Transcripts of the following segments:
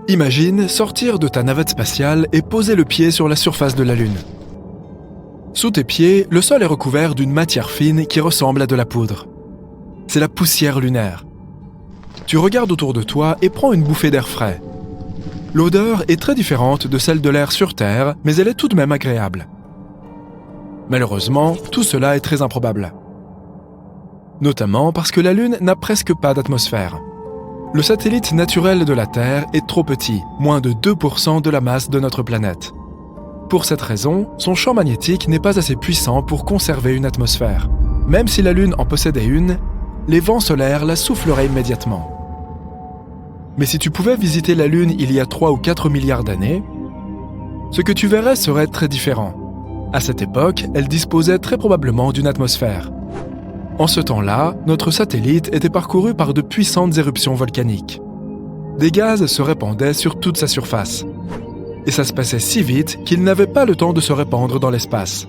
Imagine sortir de ta navette spatiale et poser le pied sur la surface de la Lune. Sous tes pieds, le sol est recouvert d'une matière fine qui ressemble à de la poudre. C'est la poussière lunaire. Tu regardes autour de toi et prends une bouffée d'air frais. L'odeur est très différente de celle de l'air sur Terre, mais elle est tout de même agréable. Malheureusement, tout cela est très improbable. Notamment parce que la Lune n'a presque pas d'atmosphère. Le satellite naturel de la Terre est trop petit, moins de 2% de la masse de notre planète. Pour cette raison, son champ magnétique n'est pas assez puissant pour conserver une atmosphère. Même si la Lune en possédait une, les vents solaires la souffleraient immédiatement. Mais si tu pouvais visiter la Lune il y a 3 ou 4 milliards d'années, ce que tu verrais serait très différent. À cette époque, elle disposait très probablement d'une atmosphère. En ce temps-là, notre satellite était parcouru par de puissantes éruptions volcaniques. Des gaz se répandaient sur toute sa surface. Et ça se passait si vite qu'ils n'avaient pas le temps de se répandre dans l'espace.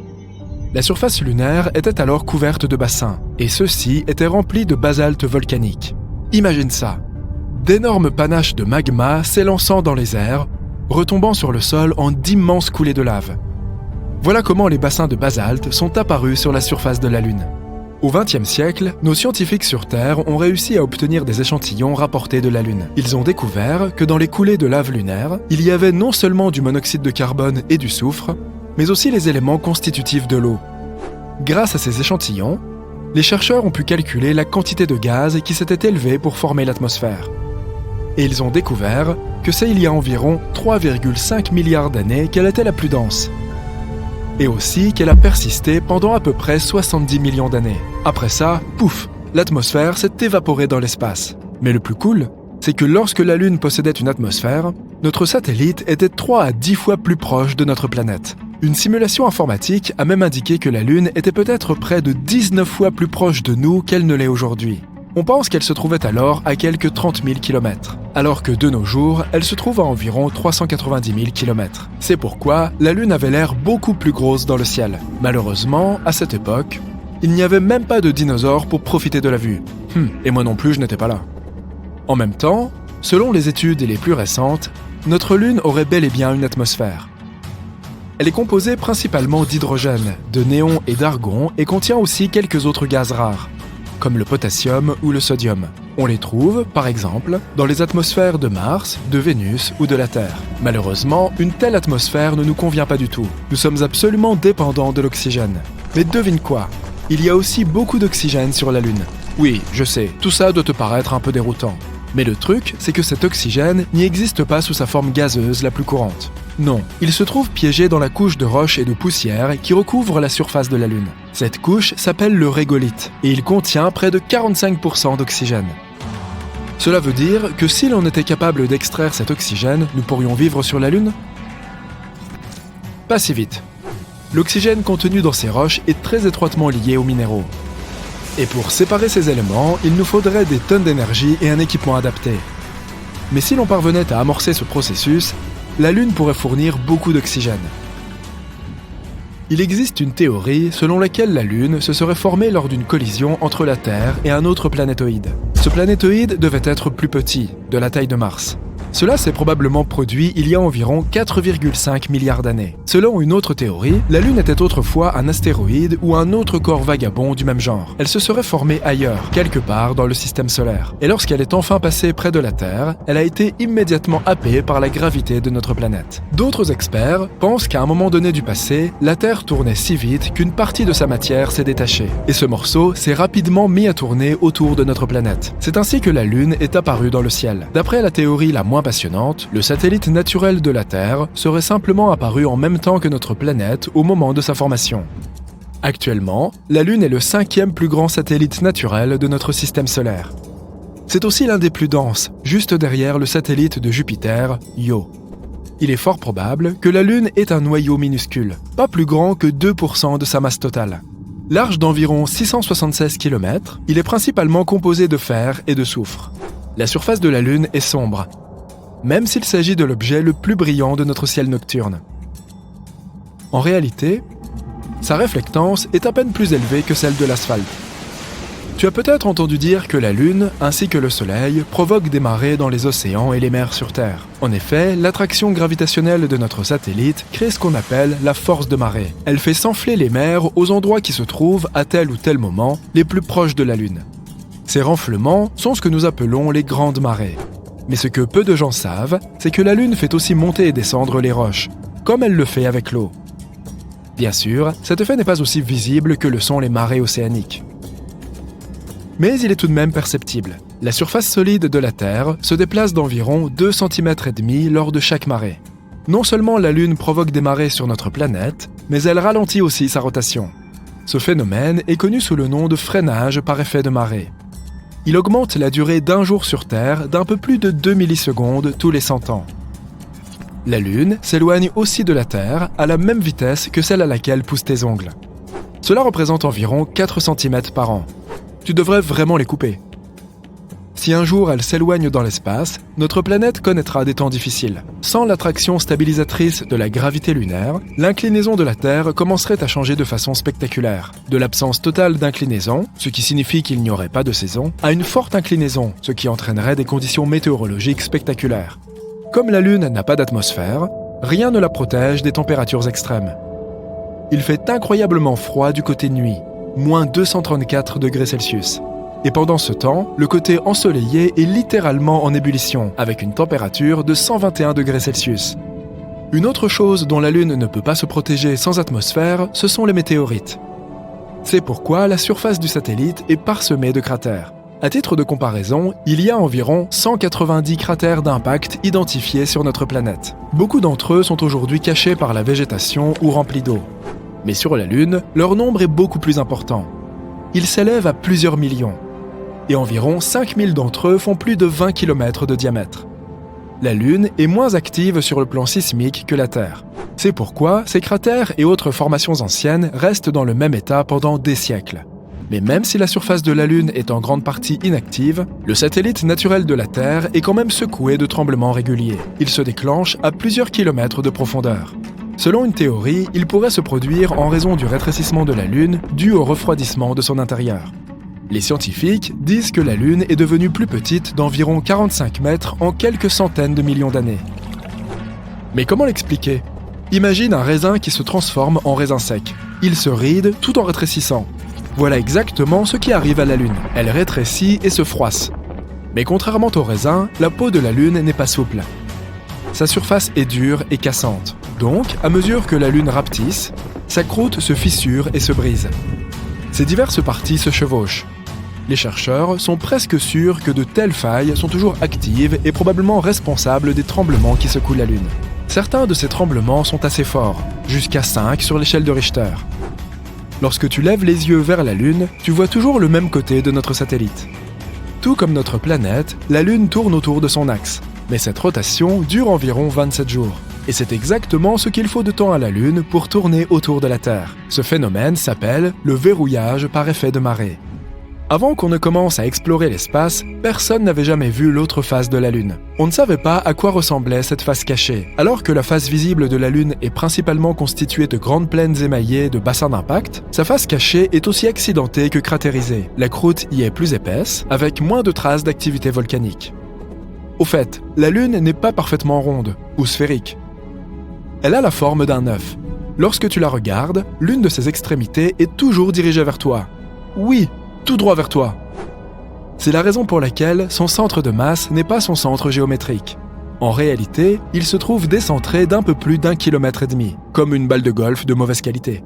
La surface lunaire était alors couverte de bassins, et ceux-ci étaient remplis de basalte volcanique. Imagine ça, d'énormes panaches de magma s'élançant dans les airs, retombant sur le sol en d'immenses coulées de lave. Voilà comment les bassins de basalte sont apparus sur la surface de la Lune. Au XXe siècle, nos scientifiques sur Terre ont réussi à obtenir des échantillons rapportés de la Lune. Ils ont découvert que dans les coulées de lave lunaire, il y avait non seulement du monoxyde de carbone et du soufre, mais aussi les éléments constitutifs de l'eau. Grâce à ces échantillons, les chercheurs ont pu calculer la quantité de gaz qui s'était élevée pour former l'atmosphère. Et ils ont découvert que c'est il y a environ 3,5 milliards d'années qu'elle était la plus dense. Et aussi qu'elle a persisté pendant à peu près 70 millions d'années. Après ça, pouf, l'atmosphère s'est évaporée dans l'espace. Mais le plus cool, c'est que lorsque la Lune possédait une atmosphère, notre satellite était 3 à 10 fois plus proche de notre planète. Une simulation informatique a même indiqué que la Lune était peut-être près de 19 fois plus proche de nous qu'elle ne l'est aujourd'hui. On pense qu'elle se trouvait alors à quelques 30 000 km, alors que de nos jours, elle se trouve à environ 390 000 km. C'est pourquoi la Lune avait l'air beaucoup plus grosse dans le ciel. Malheureusement, à cette époque, il n'y avait même pas de dinosaures pour profiter de la vue. Et moi non plus, je n'étais pas là. En même temps, selon les études les plus récentes, notre Lune aurait bel et bien une atmosphère. Elle est composée principalement d'hydrogène, de néon et d'argon et contient aussi quelques autres gaz rares, comme le potassium ou le sodium. On les trouve, par exemple, dans les atmosphères de Mars, de Vénus ou de la Terre. Malheureusement, une telle atmosphère ne nous convient pas du tout. Nous sommes absolument dépendants de l'oxygène. Mais devine quoi ? Il y a aussi beaucoup d'oxygène sur la Lune. Oui, je sais, tout ça doit te paraître un peu déroutant. Mais le truc, c'est que cet oxygène n'y existe pas sous sa forme gazeuse la plus courante. Non, il se trouve piégé dans la couche de roches et de poussière qui recouvre la surface de la Lune. Cette couche s'appelle le régolithe et il contient près de 45% d'oxygène. Cela veut dire que si l'on était capable d'extraire cet oxygène, nous pourrions vivre sur la Lune ? Pas si vite. L'oxygène contenu dans ces roches est très étroitement lié aux minéraux. Et pour séparer ces éléments, il nous faudrait des tonnes d'énergie et un équipement adapté. Mais si l'on parvenait à amorcer ce processus, la Lune pourrait fournir beaucoup d'oxygène. Il existe une théorie selon laquelle la Lune se serait formée lors d'une collision entre la Terre et un autre planétoïde. Ce planétoïde devait être plus petit, de la taille de Mars. Cela s'est probablement produit il y a environ 4,5 milliards d'années. Selon une autre théorie, la Lune était autrefois un astéroïde ou un autre corps vagabond du même genre. Elle se serait formée ailleurs, quelque part dans le système solaire. Et lorsqu'elle est enfin passée près de la Terre, elle a été immédiatement happée par la gravité de notre planète. D'autres experts pensent qu'à un moment donné du passé, la Terre tournait si vite qu'une partie de sa matière s'est détachée. Et ce morceau s'est rapidement mis à tourner autour de notre planète. C'est ainsi que la Lune est apparue dans le ciel. D'après la théorie la moins passionnante, le satellite naturel de la Terre serait simplement apparu en même temps que notre planète au moment de sa formation. Actuellement, la Lune est le 5e plus grand satellite naturel de notre système solaire. C'est aussi l'un des plus denses, juste derrière le satellite de Jupiter, Io. Il est fort probable que la Lune ait un noyau minuscule, pas plus grand que 2% de sa masse totale. Large d'environ 676 km, il est principalement composé de fer et de soufre. La surface de la Lune est sombre, même s'il s'agit de l'objet le plus brillant de notre ciel nocturne. En réalité, sa réflectance est à peine plus élevée que celle de l'asphalte. Tu as peut-être entendu dire que la Lune, ainsi que le Soleil, provoquent des marées dans les océans et les mers sur Terre. En effet, l'attraction gravitationnelle de notre satellite crée ce qu'on appelle la force de marée. Elle fait s'enfler les mers aux endroits qui se trouvent, à tel ou tel moment, les plus proches de la Lune. Ces renflements sont ce que nous appelons les grandes marées. Mais ce que peu de gens savent, c'est que la Lune fait aussi monter et descendre les roches, comme elle le fait avec l'eau. Bien sûr, cet effet n'est pas aussi visible que le sont les marées océaniques. Mais il est tout de même perceptible. La surface solide de la Terre se déplace d'environ 2,5 cm lors de chaque marée. Non seulement la Lune provoque des marées sur notre planète, mais elle ralentit aussi sa rotation. Ce phénomène est connu sous le nom de freinage par effet de marée. Il augmente la durée d'un jour sur Terre d'un peu plus de 2 millisecondes tous les 100 ans. La Lune s'éloigne aussi de la Terre à la même vitesse que celle à laquelle poussent tes ongles. Cela représente environ 4 cm par an. Tu devrais vraiment les couper. Si un jour elle s'éloigne dans l'espace, notre planète connaîtra des temps difficiles. Sans l'attraction stabilisatrice de la gravité lunaire, l'inclinaison de la Terre commencerait à changer de façon spectaculaire. De l'absence totale d'inclinaison, ce qui signifie qu'il n'y aurait pas de saison, à une forte inclinaison, ce qui entraînerait des conditions météorologiques spectaculaires. Comme la Lune n'a pas d'atmosphère, rien ne la protège des températures extrêmes. Il fait incroyablement froid du côté nuit, moins 234 degrés Celsius. Et pendant ce temps, le côté ensoleillé est littéralement en ébullition, avec une température de 121 degrés Celsius. Une autre chose dont la Lune ne peut pas se protéger sans atmosphère, ce sont les météorites. C'est pourquoi la surface du satellite est parsemée de cratères. À titre de comparaison, il y a environ 190 cratères d'impact identifiés sur notre planète. Beaucoup d'entre eux sont aujourd'hui cachés par la végétation ou remplis d'eau. Mais sur la Lune, leur nombre est beaucoup plus important. Ils s'élèvent à plusieurs millions. Et environ 5000 d'entre eux font plus de 20 km de diamètre. La Lune est moins active sur le plan sismique que la Terre. C'est pourquoi ces cratères et autres formations anciennes restent dans le même état pendant des siècles. Mais même si la surface de la Lune est en grande partie inactive, le satellite naturel de la Terre est quand même secoué de tremblements réguliers. Il se déclenche à plusieurs kilomètres de profondeur. Selon une théorie, il pourrait se produire en raison du rétrécissement de la Lune dû au refroidissement de son intérieur. Les scientifiques disent que la Lune est devenue plus petite d'environ 45 mètres en quelques centaines de millions d'années. Mais comment l'expliquer ? Imagine un raisin qui se transforme en raisin sec. Il se ride tout en rétrécissant. Voilà exactement ce qui arrive à la Lune. Elle rétrécit et se froisse. Mais contrairement au raisin, la peau de la Lune n'est pas souple. Sa surface est dure et cassante. Donc, à mesure que la Lune rapetisse, sa croûte se fissure et se brise. Ces diverses parties se chevauchent. Les chercheurs sont presque sûrs que de telles failles sont toujours actives et probablement responsables des tremblements qui secouent la Lune. Certains de ces tremblements sont assez forts, jusqu'à 5 sur l'échelle de Richter. Lorsque tu lèves les yeux vers la Lune, tu vois toujours le même côté de notre satellite. Tout comme notre planète, la Lune tourne autour de son axe. Mais cette rotation dure environ 27 jours. Et c'est exactement ce qu'il faut de temps à la Lune pour tourner autour de la Terre. Ce phénomène s'appelle le verrouillage par effet de marée. Avant qu'on ne commence à explorer l'espace, personne n'avait jamais vu l'autre face de la Lune. On ne savait pas à quoi ressemblait cette face cachée. Alors que la face visible de la Lune est principalement constituée de grandes plaines émaillées de bassins d'impact, sa face cachée est aussi accidentée que cratérisée. La croûte y est plus épaisse, avec moins de traces d'activité volcanique. Au fait, la Lune n'est pas parfaitement ronde ou sphérique. Elle a la forme d'un œuf. Lorsque tu la regardes, l'une de ses extrémités est toujours dirigée vers toi. Oui, tout droit vers toi. C'est la raison pour laquelle son centre de masse n'est pas son centre géométrique. En réalité, il se trouve décentré d'un peu plus d'1,5 km, comme une balle de golf de mauvaise qualité.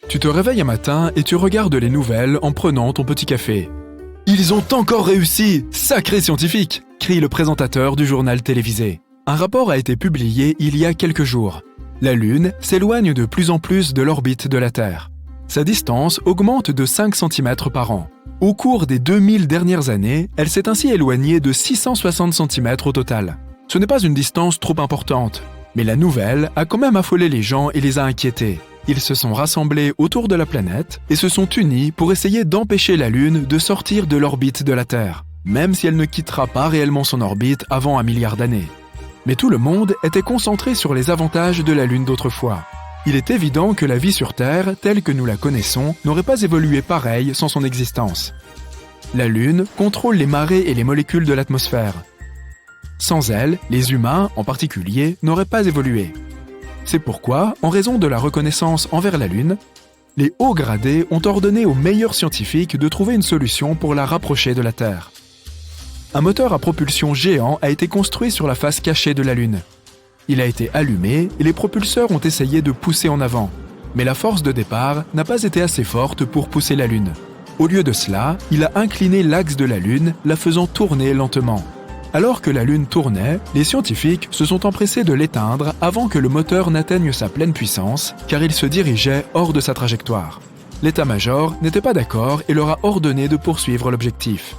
Tu te réveilles un matin et tu regardes les nouvelles en prenant ton petit café. « Ils ont encore réussi! Sacrés scientifiques !» crie le présentateur du journal télévisé. Un rapport a été publié il y a quelques jours. La Lune s'éloigne de plus en plus de l'orbite de la Terre. Sa distance augmente de 5 cm par an. Au cours des 2000 dernières années, elle s'est ainsi éloignée de 660 cm au total. Ce n'est pas une distance trop importante, mais la nouvelle a quand même affolé les gens et les a inquiétés. Ils se sont rassemblés autour de la planète et se sont unis pour essayer d'empêcher la Lune de sortir de l'orbite de la Terre, même si elle ne quittera pas réellement son orbite avant 1 milliard d'années. Mais tout le monde était concentré sur les avantages de la Lune d'autrefois. Il est évident que la vie sur Terre, telle que nous la connaissons, n'aurait pas évolué pareil sans son existence. La Lune contrôle les marées et les molécules de l'atmosphère. Sans elle, les humains, en particulier, n'auraient pas évolué. C'est pourquoi, en raison de la reconnaissance envers la Lune, les hauts gradés ont ordonné aux meilleurs scientifiques de trouver une solution pour la rapprocher de la Terre. Un moteur à propulsion géant a été construit sur la face cachée de la Lune. Il a été allumé et les propulseurs ont essayé de pousser en avant, mais la force de départ n'a pas été assez forte pour pousser la Lune. Au lieu de cela, il a incliné l'axe de la Lune, la faisant tourner lentement. Alors que la Lune tournait, les scientifiques se sont empressés de l'éteindre avant que le moteur n'atteigne sa pleine puissance, car il se dirigeait hors de sa trajectoire. L'état-major n'était pas d'accord et leur a ordonné de poursuivre l'objectif.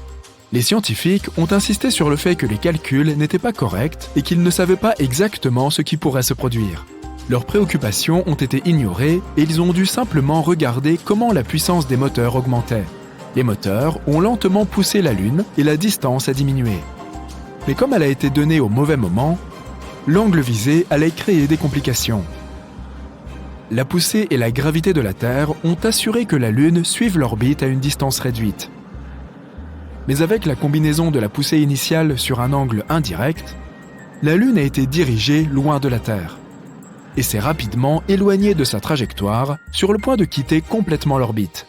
Les scientifiques ont insisté sur le fait que les calculs n'étaient pas corrects et qu'ils ne savaient pas exactement ce qui pourrait se produire. Leurs préoccupations ont été ignorées et ils ont dû simplement regarder comment la puissance des moteurs augmentait. Les moteurs ont lentement poussé la Lune et la distance a diminué. Mais comme elle a été donnée au mauvais moment, l'angle visé allait créer des complications. La poussée et la gravité de la Terre ont assuré que la Lune suive l'orbite à une distance réduite. Mais avec la combinaison de la poussée initiale sur un angle indirect, la Lune a été dirigée loin de la Terre et s'est rapidement éloignée de sa trajectoire sur le point de quitter complètement l'orbite.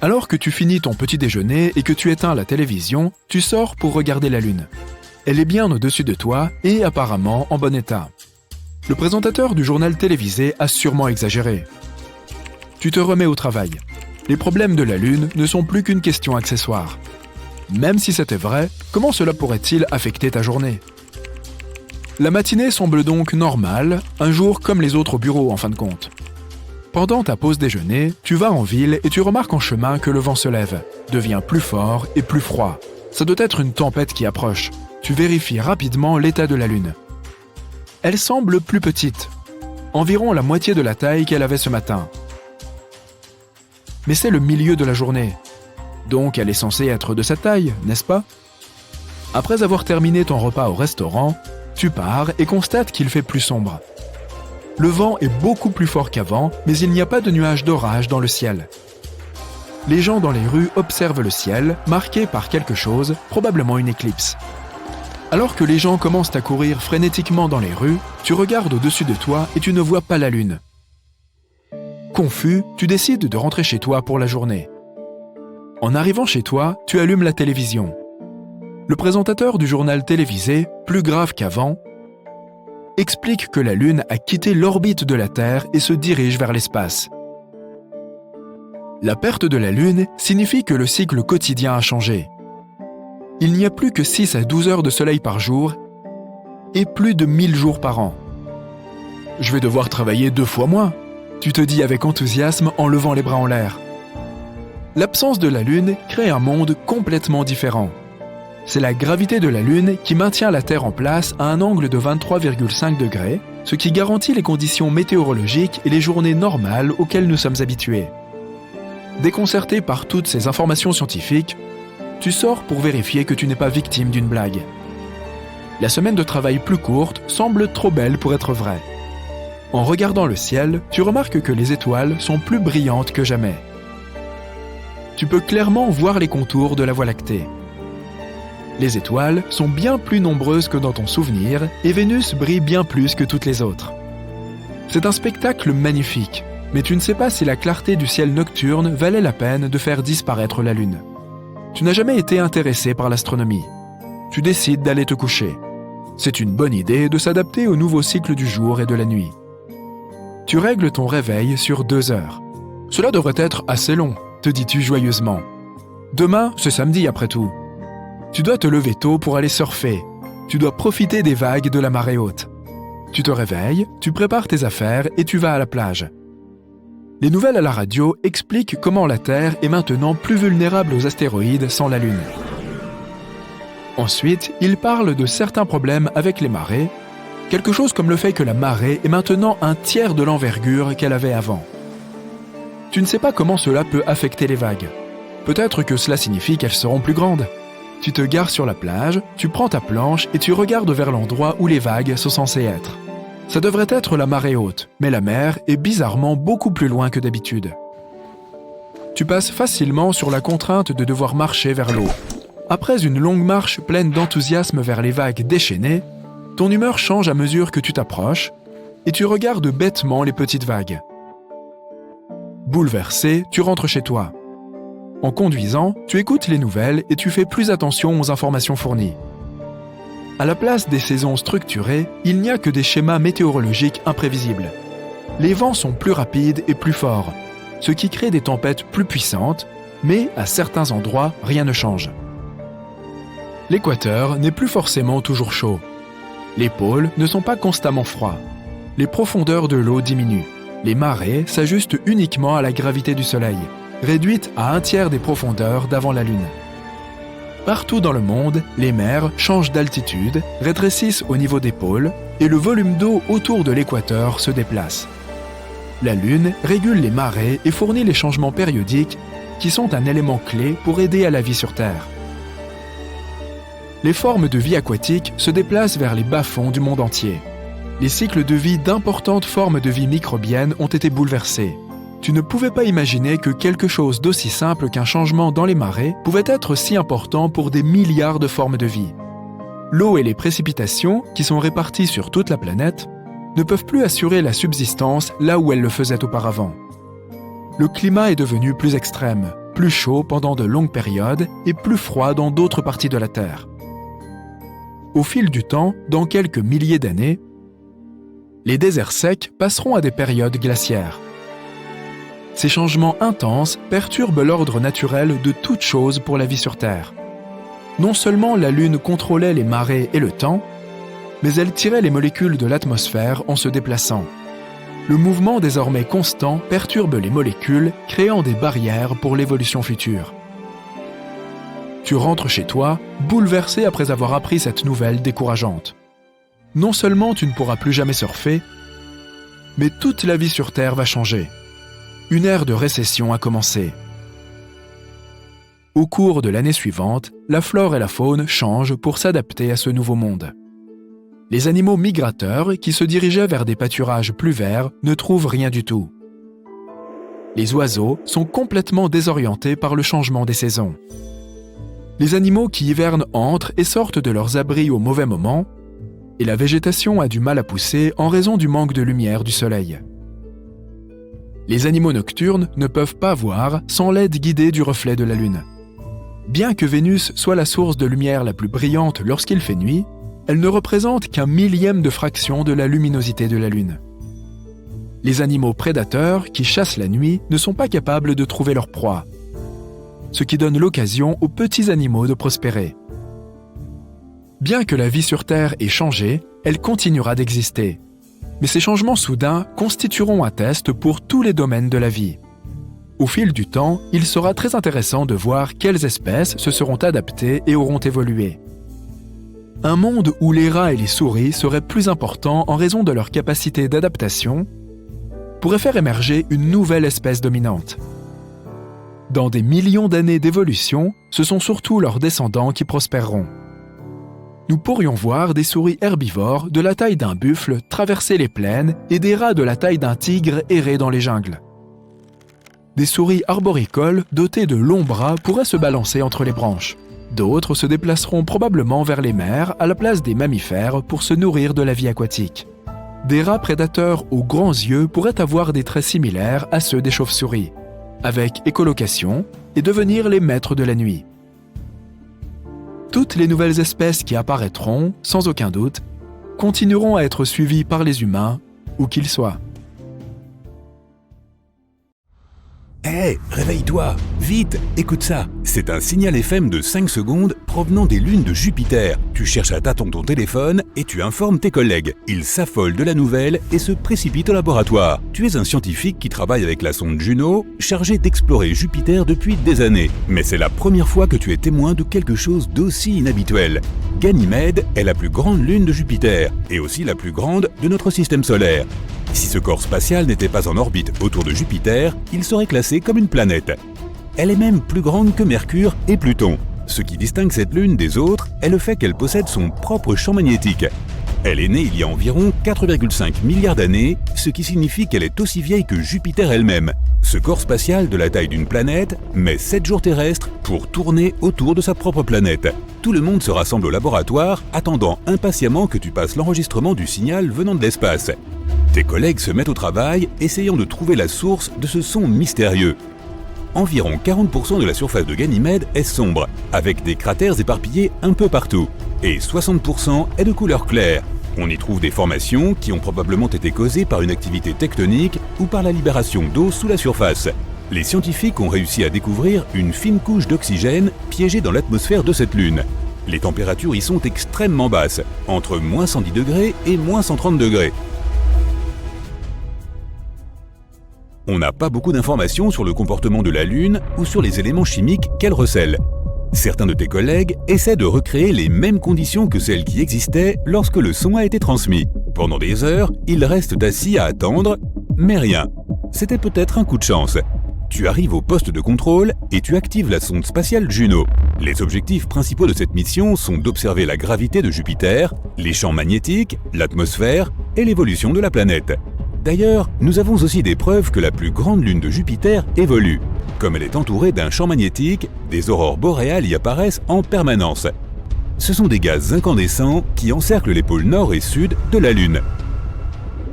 Alors que tu finis ton petit déjeuner et que tu éteins la télévision, tu sors pour regarder la Lune. Elle est bien au-dessus de toi et apparemment en bon état. Le présentateur du journal télévisé a sûrement exagéré. Tu te remets au travail. Les problèmes de la Lune ne sont plus qu'une question accessoire. Même si c'était vrai, comment cela pourrait-il affecter ta journée ? La matinée semble donc normale, un jour comme les autres au bureau en fin de compte. Pendant ta pause déjeuner, tu vas en ville et tu remarques en chemin que le vent se lève, devient plus fort et plus froid. Ça doit être une tempête qui approche. Tu vérifies rapidement l'état de la Lune. Elle semble plus petite, environ la moitié de la taille qu'elle avait ce matin. Mais c'est le milieu de la journée, donc elle est censée être de cette taille, n'est-ce pas ? Après avoir terminé ton repas au restaurant, tu pars et constates qu'il fait plus sombre. Le vent est beaucoup plus fort qu'avant, mais il n'y a pas de nuages d'orage dans le ciel. Les gens dans les rues observent le ciel, marqué par quelque chose, probablement une éclipse. Alors que les gens commencent à courir frénétiquement dans les rues, tu regardes au-dessus de toi et tu ne vois pas la Lune. Confus, tu décides de rentrer chez toi pour la journée. En arrivant chez toi, tu allumes la télévision. Le présentateur du journal télévisé, plus grave qu'avant, explique que la Lune a quitté l'orbite de la Terre et se dirige vers l'espace. La perte de la Lune signifie que le cycle quotidien a changé. Il n'y a plus que 6 à 12 heures de soleil par jour et plus de 1000 jours par an. Je vais devoir travailler 2 fois moins, tu te dis avec enthousiasme en levant les bras en l'air. L'absence de la Lune crée un monde complètement différent. C'est la gravité de la Lune qui maintient la Terre en place à un angle de 23,5 degrés, ce qui garantit les conditions météorologiques et les journées normales auxquelles nous sommes habitués. Déconcerté par toutes ces informations scientifiques, tu sors pour vérifier que tu n'es pas victime d'une blague. La semaine de travail plus courte semble trop belle pour être vraie. En regardant le ciel, tu remarques que les étoiles sont plus brillantes que jamais. Tu peux clairement voir les contours de la Voie lactée. Les étoiles sont bien plus nombreuses que dans ton souvenir et Vénus brille bien plus que toutes les autres. C'est un spectacle magnifique, mais tu ne sais pas si la clarté du ciel nocturne valait la peine de faire disparaître la Lune. Tu n'as jamais été intéressé par l'astronomie. Tu décides d'aller te coucher. C'est une bonne idée de s'adapter au nouveau cycle du jour et de la nuit. Tu règles ton réveil sur 2 heures. Cela devrait être assez long, te dis-tu joyeusement. Demain, c'est samedi après tout. Tu dois te lever tôt pour aller surfer. Tu dois profiter des vagues de la marée haute. Tu te réveilles, tu prépares tes affaires et tu vas à la plage. Les nouvelles à la radio expliquent comment la Terre est maintenant plus vulnérable aux astéroïdes sans la Lune. Ensuite, ils parlent de certains problèmes avec les marées, quelque chose comme le fait que la marée est maintenant un tiers de l'envergure qu'elle avait avant. Tu ne sais pas comment cela peut affecter les vagues. Peut-être que cela signifie qu'elles seront plus grandes. Tu te gares sur la plage, tu prends ta planche et tu regardes vers l'endroit où les vagues sont censées être. Ça devrait être la marée haute, mais la mer est bizarrement beaucoup plus loin que d'habitude. Tu passes facilement sur la contrainte de devoir marcher vers l'eau. Après une longue marche pleine d'enthousiasme vers les vagues déchaînées, ton humeur change à mesure que tu t'approches et tu regardes bêtement les petites vagues. Bouleversé, tu rentres chez toi. En conduisant, tu écoutes les nouvelles et tu fais plus attention aux informations fournies. À la place des saisons structurées, il n'y a que des schémas météorologiques imprévisibles. Les vents sont plus rapides et plus forts, ce qui crée des tempêtes plus puissantes, mais à certains endroits, rien ne change. L'équateur n'est plus forcément toujours chaud. Les pôles ne sont pas constamment froids. Les profondeurs de l'eau diminuent. Les marées s'ajustent uniquement à la gravité du Soleil, réduite à 1/3 des profondeurs d'avant la Lune. Partout dans le monde, les mers changent d'altitude, rétrécissent au niveau des pôles et le volume d'eau autour de l'équateur se déplace. La Lune régule les marées et fournit les changements périodiques qui sont un élément clé pour aider à la vie sur Terre. Les formes de vie aquatique se déplacent vers les bas-fonds du monde entier. Les cycles de vie d'importantes formes de vie microbiennes ont été bouleversés. Tu ne pouvais pas imaginer que quelque chose d'aussi simple qu'un changement dans les marées pouvait être si important pour des milliards de formes de vie. L'eau et les précipitations, qui sont réparties sur toute la planète, ne peuvent plus assurer la subsistance là où elles le faisaient auparavant. Le climat est devenu plus extrême, plus chaud pendant de longues périodes et plus froid dans d'autres parties de la Terre. Au fil du temps, dans quelques milliers d'années, les déserts secs passeront à des périodes glaciaires. Ces changements intenses perturbent l'ordre naturel de toute chose pour la vie sur Terre. Non seulement la Lune contrôlait les marées et le temps, mais elle tirait les molécules de l'atmosphère en se déplaçant. Le mouvement désormais constant perturbe les molécules, créant des barrières pour l'évolution future. Tu rentres chez toi, bouleversé après avoir appris cette nouvelle décourageante. Non seulement tu ne pourras plus jamais surfer, mais toute la vie sur Terre va changer. Une ère de récession a commencé. Au cours de l'année suivante, la flore et la faune changent pour s'adapter à ce nouveau monde. Les animaux migrateurs qui se dirigeaient vers des pâturages plus verts ne trouvent rien du tout. Les oiseaux sont complètement désorientés par le changement des saisons. Les animaux qui hivernent entrent et sortent de leurs abris au mauvais moment, et la végétation a du mal à pousser en raison du manque de lumière du soleil. Les animaux nocturnes ne peuvent pas voir sans l'aide guidée du reflet de la Lune. Bien que Vénus soit la source de lumière la plus brillante lorsqu'il fait nuit, elle ne représente qu'un millième de fraction de la luminosité de la Lune. Les animaux prédateurs qui chassent la nuit ne sont pas capables de trouver leur proie, ce qui donne l'occasion aux petits animaux de prospérer. Bien que la vie sur Terre ait changé, elle continuera d'exister. Mais ces changements soudains constitueront un test pour tous les domaines de la vie. Au fil du temps, il sera très intéressant de voir quelles espèces se seront adaptées et auront évolué. Un monde où les rats et les souris seraient plus importants en raison de leur capacité d'adaptation pourrait faire émerger une nouvelle espèce dominante. Dans des millions d'années d'évolution, ce sont surtout leurs descendants qui prospéreront. Nous pourrions voir des souris herbivores de la taille d'un buffle traverser les plaines et des rats de la taille d'un tigre errer dans les jungles. Des souris arboricoles dotées de longs bras pourraient se balancer entre les branches. D'autres se déplaceront probablement vers les mers à la place des mammifères pour se nourrir de la vie aquatique. Des rats prédateurs aux grands yeux pourraient avoir des traits similaires à ceux des chauves-souris, avec écolocation et devenir les maîtres de la nuit. Toutes les nouvelles espèces qui apparaîtront, sans aucun doute, continueront à être suivies par les humains, où qu'ils soient. Hé, réveille-toi! Vite, écoute ça! C'est un signal FM de 5 secondes provenant des lunes de Jupiter. Tu cherches à tâtons ton téléphone et tu informes tes collègues. Ils s'affolent de la nouvelle et se précipitent au laboratoire. Tu es un scientifique qui travaille avec la sonde Juno, chargé d'explorer Jupiter depuis des années. Mais c'est la première fois que tu es témoin de quelque chose d'aussi inhabituel. Ganymède est la plus grande lune de Jupiter et aussi la plus grande de notre système solaire. Si ce corps spatial n'était pas en orbite autour de Jupiter, il serait classé comme une planète. Elle est même plus grande que Mercure et Pluton. Ce qui distingue cette lune des autres est le fait qu'elle possède son propre champ magnétique. Elle est née il y a environ 4,5 milliards d'années, ce qui signifie qu'elle est aussi vieille que Jupiter elle-même. Ce corps spatial de la taille d'une planète met 7 jours terrestres pour tourner autour de sa propre planète. Tout le monde se rassemble au laboratoire, attendant impatiemment que tu passes l'enregistrement du signal venant de l'espace. Tes collègues se mettent au travail, essayant de trouver la source de ce son mystérieux. Environ 40% de la surface de Ganymède est sombre, avec des cratères éparpillés un peu partout, et 60% est de couleur claire. On y trouve des formations qui ont probablement été causées par une activité tectonique ou par la libération d'eau sous la surface. Les scientifiques ont réussi à découvrir une fine couche d'oxygène piégée dans l'atmosphère de cette lune. Les températures y sont extrêmement basses, entre moins 110 degrés et moins 130 degrés. On n'a pas beaucoup d'informations sur le comportement de la Lune ou sur les éléments chimiques qu'elle recèle. Certains de tes collègues essaient de recréer les mêmes conditions que celles qui existaient lorsque le son a été transmis. Pendant des heures, ils restent assis à attendre, mais rien. C'était peut-être un coup de chance. Tu arrives au poste de contrôle et tu actives la sonde spatiale Juno. Les objectifs principaux de cette mission sont d'observer la gravité de Jupiter, les champs magnétiques, l'atmosphère et l'évolution de la planète. D'ailleurs, nous avons aussi des preuves que la plus grande lune de Jupiter évolue. Comme elle est entourée d'un champ magnétique, des aurores boréales y apparaissent en permanence. Ce sont des gaz incandescents qui encerclent les pôles nord et sud de la Lune.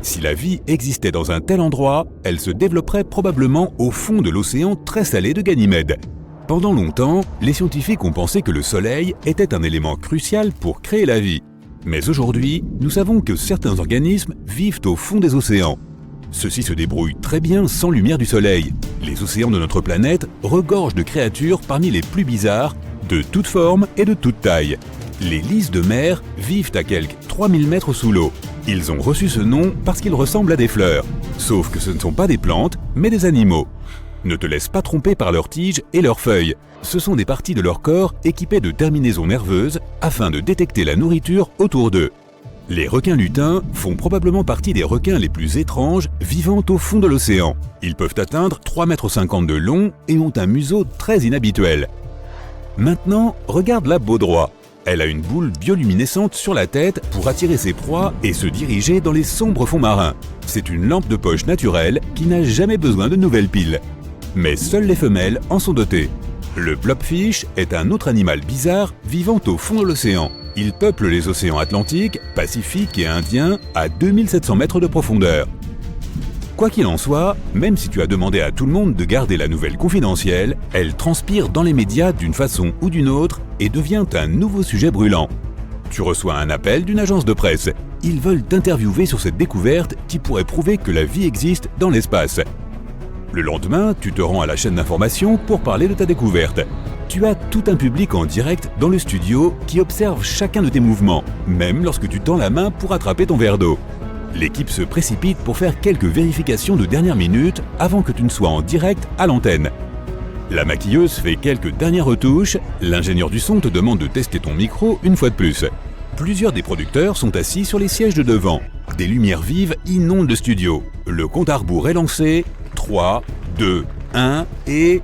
Si la vie existait dans un tel endroit, elle se développerait probablement au fond de l'océan très salé de Ganymède. Pendant longtemps, les scientifiques ont pensé que le Soleil était un élément crucial pour créer la vie. Mais aujourd'hui, nous savons que certains organismes vivent au fond des océans. Ceux-ci se débrouillent très bien sans lumière du soleil. Les océans de notre planète regorgent de créatures parmi les plus bizarres, de toutes formes et de toutes tailles. Les lices de mer vivent à quelques 3000 mètres sous l'eau. Ils ont reçu ce nom parce qu'ils ressemblent à des fleurs. Sauf que ce ne sont pas des plantes, mais des animaux. Ne te laisse pas tromper par leurs tiges et leurs feuilles. Ce sont des parties de leur corps équipées de terminaisons nerveuses afin de détecter la nourriture autour d'eux. Les requins lutins font probablement partie des requins les plus étranges vivant au fond de l'océan. Ils peuvent atteindre 3,50 m de long et ont un museau très inhabituel. Maintenant, regarde la baudroie. Elle a une boule bioluminescente sur la tête pour attirer ses proies et se diriger dans les sombres fonds marins. C'est une lampe de poche naturelle qui n'a jamais besoin de nouvelles piles. Mais seules les femelles en sont dotées. Le blobfish est un autre animal bizarre vivant au fond de l'océan. Il peuple les océans Atlantique, Pacifique et Indien à 2700 mètres de profondeur. Quoi qu'il en soit, même si tu as demandé à tout le monde de garder la nouvelle confidentielle, elle transpire dans les médias d'une façon ou d'une autre et devient un nouveau sujet brûlant. Tu reçois un appel d'une agence de presse. Ils veulent t'interviewer sur cette découverte qui pourrait prouver que la vie existe dans l'espace. Le lendemain, tu te rends à la chaîne d'information pour parler de ta découverte. Tu as tout un public en direct dans le studio qui observe chacun de tes mouvements, même lorsque tu tends la main pour attraper ton verre d'eau. L'équipe se précipite pour faire quelques vérifications de dernière minute avant que tu ne sois en direct à l'antenne. La maquilleuse fait quelques dernières retouches, l'ingénieur du son te demande de tester ton micro une fois de plus. Plusieurs des producteurs sont assis sur les sièges de devant. Des lumières vives inondent le studio. Le compte à rebours est lancé. 3, 2, 1 et...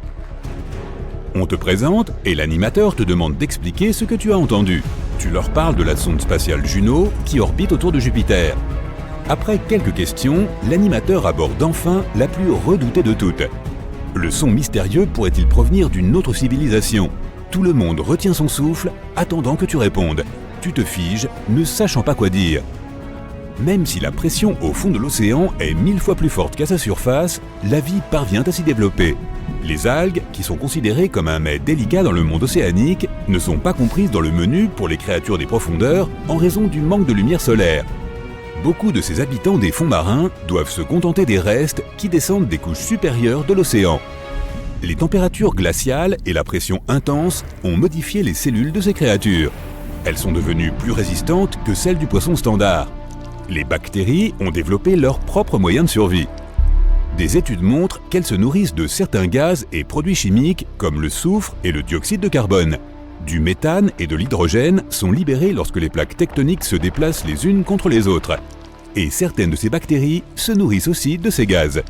On te présente et l'animateur te demande d'expliquer ce que tu as entendu. Tu leur parles de la sonde spatiale Juno qui orbite autour de Jupiter. Après quelques questions, l'animateur aborde enfin la plus redoutée de toutes. Le son mystérieux pourrait-il provenir d'une autre civilisation? Tout le monde retient son souffle, attendant que tu répondes. Tu te figes, ne sachant pas quoi dire. Même si la pression au fond de l'océan est 1000 fois plus forte qu'à sa surface, la vie parvient à s'y développer. Les algues, qui sont considérées comme un mets délicat dans le monde océanique, ne sont pas comprises dans le menu pour les créatures des profondeurs en raison du manque de lumière solaire. Beaucoup de ces habitants des fonds marins doivent se contenter des restes qui descendent des couches supérieures de l'océan. Les températures glaciales et la pression intense ont modifié les cellules de ces créatures. Elles sont devenues plus résistantes que celles du poisson standard. Les bactéries ont développé leurs propres moyens de survie. Des études montrent qu'elles se nourrissent de certains gaz et produits chimiques comme le soufre et le dioxyde de carbone. Du méthane et de l'hydrogène sont libérés lorsque les plaques tectoniques se déplacent les unes contre les autres. Et certaines de ces bactéries se nourrissent aussi de ces gaz.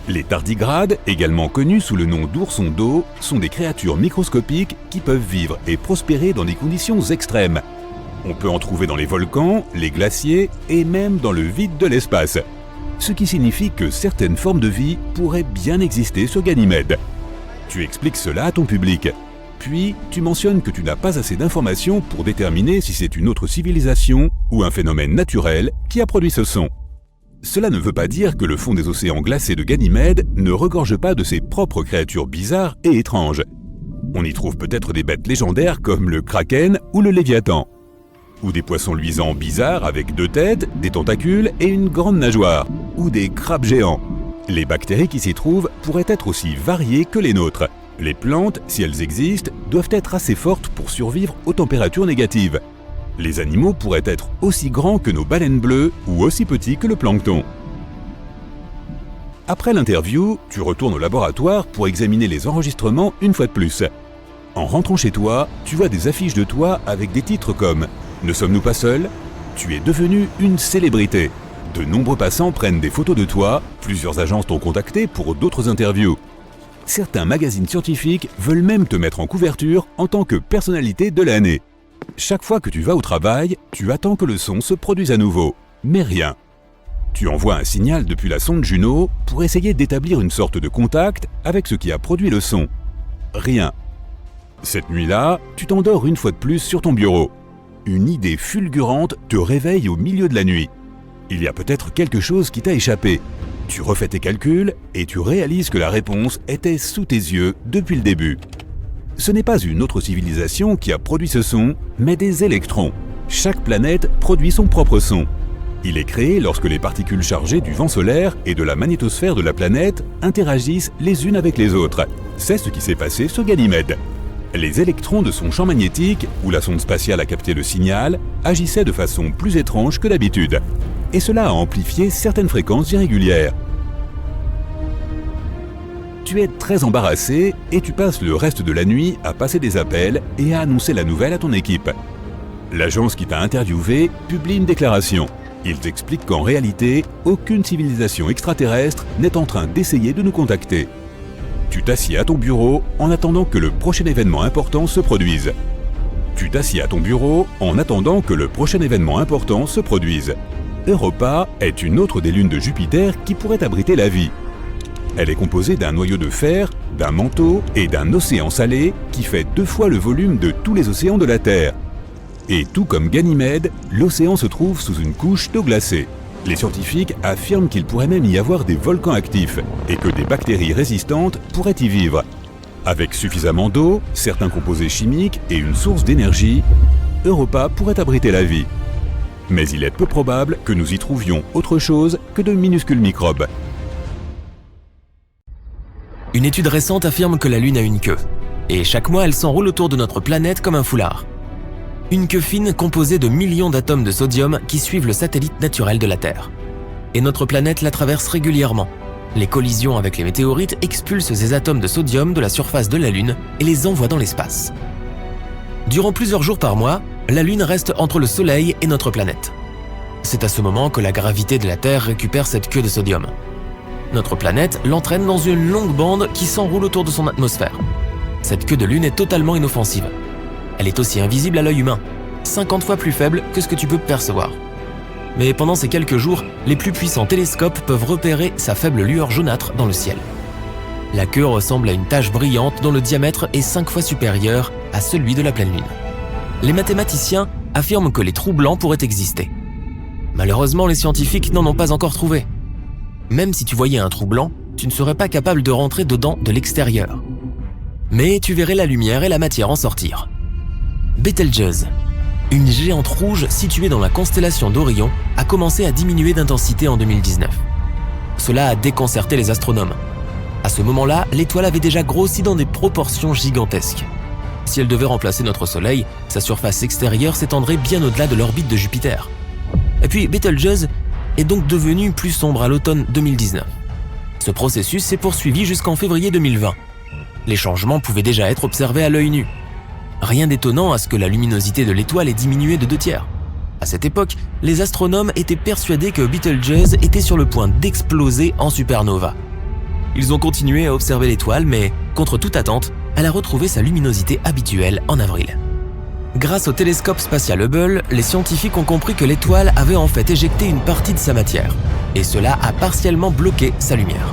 Les tardigrades, également connus sous le nom d'oursons d'eau, sont des créatures microscopiques qui peuvent vivre et prospérer dans des conditions extrêmes. On peut en trouver dans les volcans, les glaciers et même dans le vide de l'espace. Ce qui signifie que certaines formes de vie pourraient bien exister sur Ganymède. Tu expliques cela à ton public. Puis, tu mentionnes que tu n'as pas assez d'informations pour déterminer si c'est une autre civilisation ou un phénomène naturel qui a produit ce son. Cela ne veut pas dire que le fond des océans glacés de Ganymède ne regorge pas de ses propres créatures bizarres et étranges. On y trouve peut-être des bêtes légendaires comme le kraken ou le léviathan. Ou des poissons luisants bizarres avec 2 têtes, des tentacules et une grande nageoire. Ou des crabes géants. Les bactéries qui s'y trouvent pourraient être aussi variées que les nôtres. Les plantes, si elles existent, doivent être assez fortes pour survivre aux températures négatives. Les animaux pourraient être aussi grands que nos baleines bleues ou aussi petits que le plancton. Après l'interview, tu retournes au laboratoire pour examiner les enregistrements une fois de plus. En rentrant chez toi, tu vois des affiches de toi avec des titres comme « Ne sommes-nous pas seuls ?» Tu es devenu une célébrité. De nombreux passants prennent des photos de toi, plusieurs agences t'ont contacté pour d'autres interviews. Certains magazines scientifiques veulent même te mettre en couverture en tant que personnalité de l'année. Chaque fois que tu vas au travail, tu attends que le son se produise à nouveau, mais rien. Tu envoies un signal depuis la sonde Juno pour essayer d'établir une sorte de contact avec ce qui a produit le son. Rien. Cette nuit-là, tu t'endors une fois de plus sur ton bureau. Une idée fulgurante te réveille au milieu de la nuit. Il y a peut-être quelque chose qui t'a échappé. Tu refais tes calculs et tu réalises que la réponse était sous tes yeux depuis le début. Ce n'est pas une autre civilisation qui a produit ce son, mais des électrons. Chaque planète produit son propre son. Il est créé lorsque les particules chargées du vent solaire et de la magnétosphère de la planète interagissent les unes avec les autres. C'est ce qui s'est passé sur Ganymède. Les électrons de son champ magnétique, où la sonde spatiale a capté le signal, agissaient de façon plus étrange que d'habitude. Et cela a amplifié certaines fréquences irrégulières. Tu es très embarrassé et tu passes le reste de la nuit à passer des appels et à annoncer la nouvelle à ton équipe. L'agence qui t'a interviewé publie une déclaration. Ils t'expliquent qu'en réalité, aucune civilisation extraterrestre n'est en train d'essayer de nous contacter. Tu t'assieds à ton bureau en attendant que le prochain événement important se produise. Europa est une autre des lunes de Jupiter qui pourrait abriter la vie. Elle est composée d'un noyau de fer, d'un manteau et d'un océan salé qui fait 2 fois le volume de tous les océans de la Terre. Et tout comme Ganymède, l'océan se trouve sous une couche d'eau glacée. Les scientifiques affirment qu'il pourrait même y avoir des volcans actifs et que des bactéries résistantes pourraient y vivre. Avec suffisamment d'eau, certains composés chimiques et une source d'énergie, Europa pourrait abriter la vie. Mais il est peu probable que nous y trouvions autre chose que de minuscules microbes. Une étude récente affirme que la Lune a une queue. Et chaque mois, elle s'enroule autour de notre planète comme un foulard. Une queue fine composée de millions d'atomes de sodium qui suivent le satellite naturel de la Terre. Et notre planète la traverse régulièrement. Les collisions avec les météorites expulsent ces atomes de sodium de la surface de la Lune et les envoient dans l'espace. Durant plusieurs jours par mois, la Lune reste entre le Soleil et notre planète. C'est à ce moment que la gravité de la Terre récupère cette queue de sodium. Notre planète l'entraîne dans une longue bande qui s'enroule autour de son atmosphère. Cette queue de Lune est totalement inoffensive. Elle est aussi invisible à l'œil humain, 50 fois plus faible que ce que tu peux percevoir. Mais pendant ces quelques jours, les plus puissants télescopes peuvent repérer sa faible lueur jaunâtre dans le ciel. La queue ressemble à une tache brillante dont le diamètre est 5 fois supérieur à celui de la pleine Lune. Les mathématiciens affirment que les trous blancs pourraient exister. Malheureusement, les scientifiques n'en ont pas encore trouvé. Même si tu voyais un trou blanc, tu ne serais pas capable de rentrer dedans de l'extérieur. Mais tu verrais la lumière et la matière en sortir. Betelgeuse, une géante rouge située dans la constellation d'Orion, a commencé à diminuer d'intensité en 2019. Cela a déconcerté les astronomes. À ce moment-là, l'étoile avait déjà grossi dans des proportions gigantesques. Si elle devait remplacer notre Soleil, sa surface extérieure s'étendrait bien au-delà de l'orbite de Jupiter. Et puis Betelgeuse est donc devenue plus sombre à l'automne 2019. Ce processus s'est poursuivi jusqu'en février 2020. Les changements pouvaient déjà être observés à l'œil nu. Rien d'étonnant à ce que la luminosité de l'étoile ait diminué de 2/3. À cette époque, les astronomes étaient persuadés que Betelgeuse était sur le point d'exploser en supernova. Ils ont continué à observer l'étoile, mais contre toute attente, elle a retrouvé sa luminosité habituelle en avril. Grâce au télescope spatial Hubble, les scientifiques ont compris que l'étoile avait en fait éjecté une partie de sa matière, et cela a partiellement bloqué sa lumière.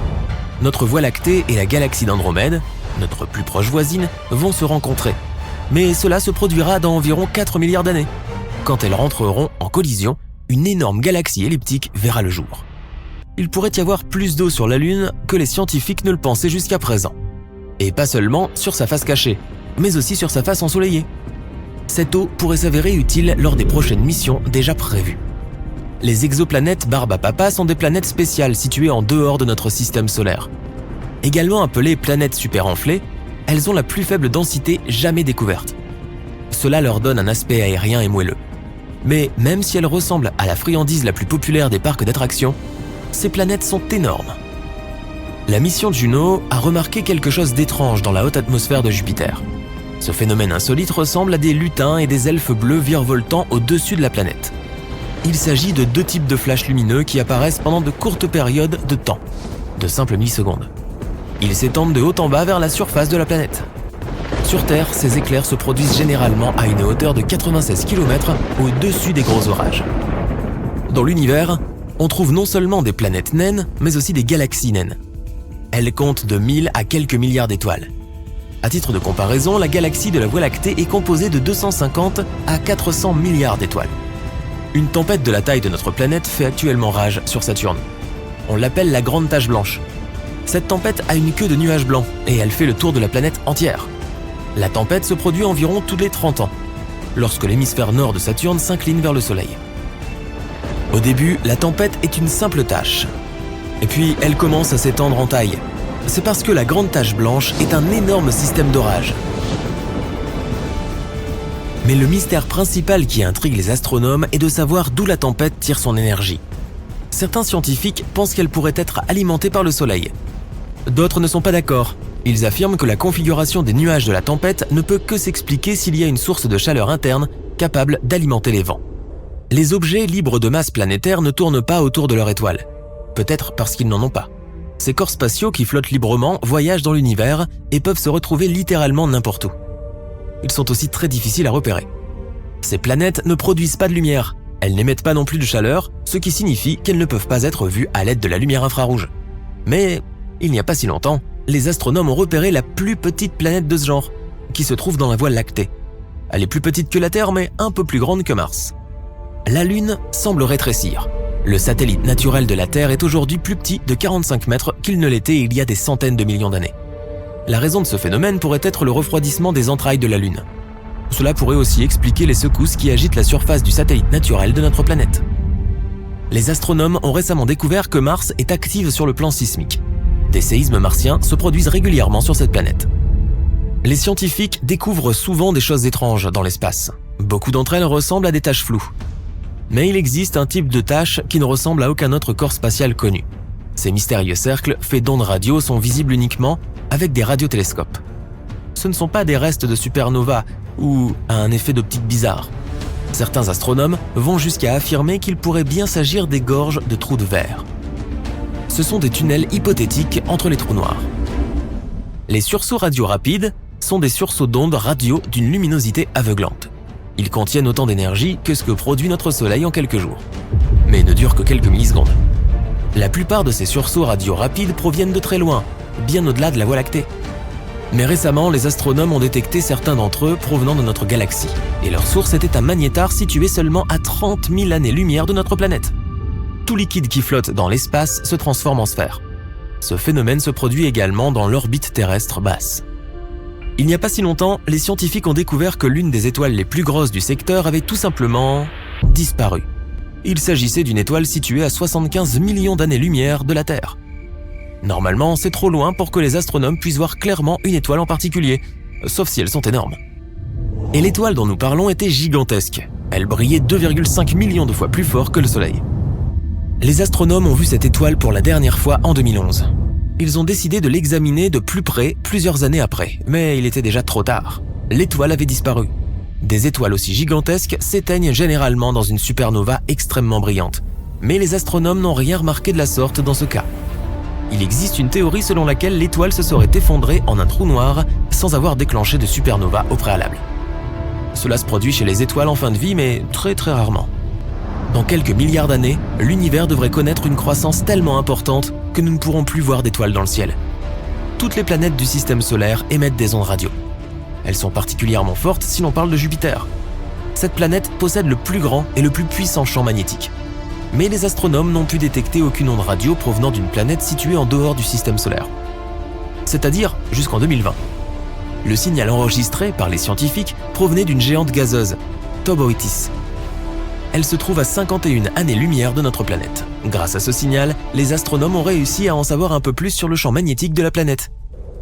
Notre Voie lactée et la galaxie d'Andromède, notre plus proche voisine, vont se rencontrer. Mais cela se produira dans environ 4 milliards d'années. Quand elles rentreront en collision, une énorme galaxie elliptique verra le jour. Il pourrait y avoir plus d'eau sur la Lune que les scientifiques ne le pensaient jusqu'à présent. Et pas seulement sur sa face cachée, mais aussi sur sa face ensoleillée. Cette eau pourrait s'avérer utile lors des prochaines missions déjà prévues. Les exoplanètes Barbe à Papa sont des planètes spéciales situées en dehors de notre système solaire. Également appelées planètes super-enflées, elles ont la plus faible densité jamais découverte. Cela leur donne un aspect aérien et moelleux. Mais même si elles ressemblent à la friandise la plus populaire des parcs d'attractions, ces planètes sont énormes. La mission Juno a remarqué quelque chose d'étrange dans la haute atmosphère de Jupiter. Ce phénomène insolite ressemble à des lutins et des elfes bleus virevoltant au-dessus de la planète. Il s'agit de 2 types de flashs lumineux qui apparaissent pendant de courtes périodes de temps, de simples millisecondes. Ils s'étendent de haut en bas vers la surface de la planète. Sur Terre, ces éclairs se produisent généralement à une hauteur de 96 km au-dessus des gros orages. Dans l'univers, on trouve non seulement des planètes naines, mais aussi des galaxies naines. Elles comptent de 1000 à quelques milliards d'étoiles. À titre de comparaison, la galaxie de la Voie lactée est composée de 250 à 400 milliards d'étoiles. Une tempête de la taille de notre planète fait actuellement rage sur Saturne. On l'appelle la Grande Tache Blanche. Cette tempête a une queue de nuages blancs et elle fait le tour de la planète entière. La tempête se produit environ tous les 30 ans, lorsque l'hémisphère nord de Saturne s'incline vers le Soleil. Au début, la tempête est une simple tache. Et puis, elle commence à s'étendre en taille. C'est parce que la Grande Tache Blanche est un énorme système d'orage. Mais le mystère principal qui intrigue les astronomes est de savoir d'où la tempête tire son énergie. Certains scientifiques pensent qu'elle pourrait être alimentée par le Soleil. D'autres ne sont pas d'accord. Ils affirment que la configuration des nuages de la tempête ne peut que s'expliquer s'il y a une source de chaleur interne capable d'alimenter les vents. Les objets libres de masse planétaire ne tournent pas autour de leur étoile. Peut-être parce qu'ils n'en ont pas. Ces corps spatiaux qui flottent librement voyagent dans l'univers et peuvent se retrouver littéralement n'importe où. Ils sont aussi très difficiles à repérer. Ces planètes ne produisent pas de lumière. Elles n'émettent pas non plus de chaleur, ce qui signifie qu'elles ne peuvent pas être vues à l'aide de la lumière infrarouge. Mais il n'y a pas si longtemps, les astronomes ont repéré la plus petite planète de ce genre, qui se trouve dans la Voie lactée. Elle est plus petite que la Terre, mais un peu plus grande que Mars. La Lune semble rétrécir. Le satellite naturel de la Terre est aujourd'hui plus petit de 45 mètres qu'il ne l'était il y a des centaines de millions d'années. La raison de ce phénomène pourrait être le refroidissement des entrailles de la Lune. Cela pourrait aussi expliquer les secousses qui agitent la surface du satellite naturel de notre planète. Les astronomes ont récemment découvert que Mars est active sur le plan sismique. Des séismes martiens se produisent régulièrement sur cette planète. Les scientifiques découvrent souvent des choses étranges dans l'espace. Beaucoup d'entre elles ressemblent à des taches floues. Mais il existe un type de tache qui ne ressemble à aucun autre corps spatial connu. Ces mystérieux cercles faits d'ondes radio sont visibles uniquement avec des radiotélescopes. Ce ne sont pas des restes de supernova ou un effet d'optique bizarre. Certains astronomes vont jusqu'à affirmer qu'il pourrait bien s'agir des gorges de trous de verre. Ce sont des tunnels hypothétiques entre les trous noirs. Les sursauts radio rapides sont des sursauts d'ondes radio d'une luminosité aveuglante. Ils contiennent autant d'énergie que ce que produit notre Soleil en quelques jours, mais ne durent que quelques millisecondes. La plupart de ces sursauts radio rapides proviennent de très loin, bien au-delà de la Voie lactée. Mais récemment, les astronomes ont détecté certains d'entre eux provenant de notre galaxie, et leur source était un magnétar situé seulement à 30 000 années-lumière de notre planète. Tout liquide qui flotte dans l'espace se transforme en sphère. Ce phénomène se produit également dans l'orbite terrestre basse. Il n'y a pas si longtemps, les scientifiques ont découvert que l'une des étoiles les plus grosses du secteur avait tout simplement disparu. Il s'agissait d'une étoile située à 75 millions d'années-lumière de la Terre. Normalement, c'est trop loin pour que les astronomes puissent voir clairement une étoile en particulier, sauf si elles sont énormes. Et l'étoile dont nous parlons était gigantesque. Elle brillait 2,5 millions de fois plus fort que le Soleil. Les astronomes ont vu cette étoile pour la dernière fois en 2011. Ils ont décidé de l'examiner de plus près plusieurs années après, mais il était déjà trop tard. L'étoile avait disparu. Des étoiles aussi gigantesques s'éteignent généralement dans une supernova extrêmement brillante, mais les astronomes n'ont rien remarqué de la sorte dans ce cas. Il existe une théorie selon laquelle l'étoile se serait effondrée en un trou noir sans avoir déclenché de supernova au préalable. Cela se produit chez les étoiles en fin de vie, mais très rarement. Dans quelques milliards d'années, l'univers devrait connaître une croissance tellement importante que nous ne pourrons plus voir d'étoiles dans le ciel. Toutes les planètes du système solaire émettent des ondes radio. Elles sont particulièrement fortes si l'on parle de Jupiter. Cette planète possède le plus grand et le plus puissant champ magnétique. Mais les astronomes n'ont pu détecter aucune onde radio provenant d'une planète située en dehors du système solaire. C'est-à-dire jusqu'en 2020. Le signal enregistré par les scientifiques provenait d'une géante gazeuse, Toboitis. Elle se trouve à 51 années-lumière de notre planète. Grâce à ce signal, les astronomes ont réussi à en savoir un peu plus sur le champ magnétique de la planète.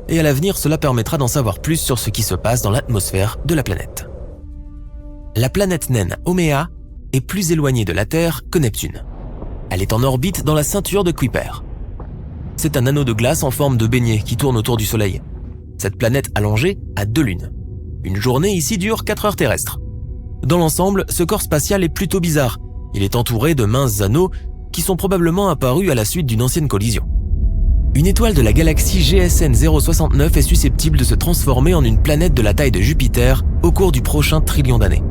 Et à l'avenir, cela permettra d'en savoir plus sur ce qui se passe dans l'atmosphère de la planète. La planète naine Haumea est plus éloignée de la Terre que Neptune. Elle est en orbite dans la ceinture de Kuiper. C'est un anneau de glace en forme de beignet qui tourne autour du Soleil. Cette planète allongée a 2 lunes. Une journée ici dure 4 heures terrestres. Dans l'ensemble, ce corps spatial est plutôt bizarre. Il est entouré de minces anneaux qui sont probablement apparus à la suite d'une ancienne collision. Une étoile de la galaxie GSN 069 est susceptible de se transformer en une planète de la taille de Jupiter au cours du prochain trillion d'années.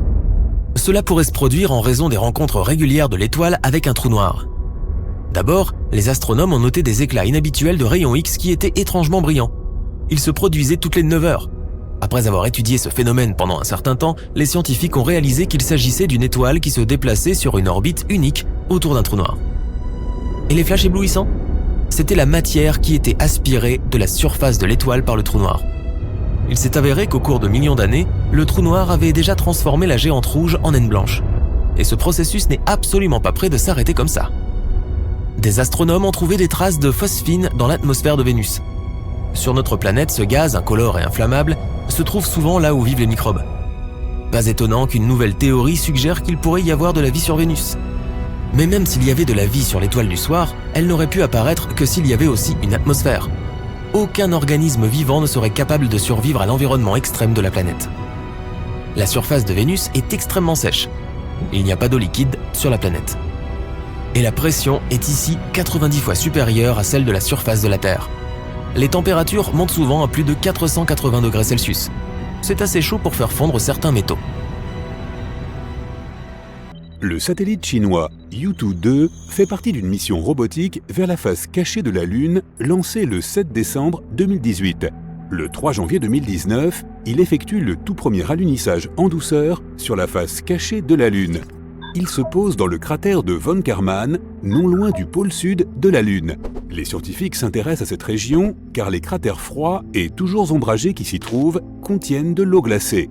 Cela pourrait se produire en raison des rencontres régulières de l'étoile avec un trou noir. D'abord, les astronomes ont noté des éclats inhabituels de rayons X qui étaient étrangement brillants. Ils se produisaient toutes les 9 heures. Après avoir étudié ce phénomène pendant un certain temps, les scientifiques ont réalisé qu'il s'agissait d'une étoile qui se déplaçait sur une orbite unique autour d'un trou noir. Et les flashs éblouissants ? C'était la matière qui était aspirée de la surface de l'étoile par le trou noir. Il s'est avéré qu'au cours de millions d'années, le trou noir avait déjà transformé la géante rouge en naine blanche. Et ce processus n'est absolument pas prêt de s'arrêter comme ça. Des astronomes ont trouvé des traces de phosphine dans l'atmosphère de Vénus. Sur notre planète, ce gaz, incolore et inflammable, se trouve souvent là où vivent les microbes. Pas étonnant qu'une nouvelle théorie suggère qu'il pourrait y avoir de la vie sur Vénus. Mais même s'il y avait de la vie sur l'étoile du soir, elle n'aurait pu apparaître que s'il y avait aussi une atmosphère. Aucun organisme vivant ne serait capable de survivre à l'environnement extrême de la planète. La surface de Vénus est extrêmement sèche. Il n'y a pas d'eau liquide sur la planète. Et la pression est ici 90 fois supérieure à celle de la surface de la Terre. Les températures montent souvent à plus de 480 degrés Celsius. C'est assez chaud pour faire fondre certains métaux. Le satellite chinois Yutu-2 fait partie d'une mission robotique vers la face cachée de la Lune lancée le 7 décembre 2018. Le 3 janvier 2019, il effectue le tout premier alunissage en douceur sur la face cachée de la Lune. Il se pose dans le cratère de Von Karman, non loin du pôle sud de la Lune. Les scientifiques s'intéressent à cette région car les cratères froids et toujours ombragés qui s'y trouvent contiennent de l'eau glacée.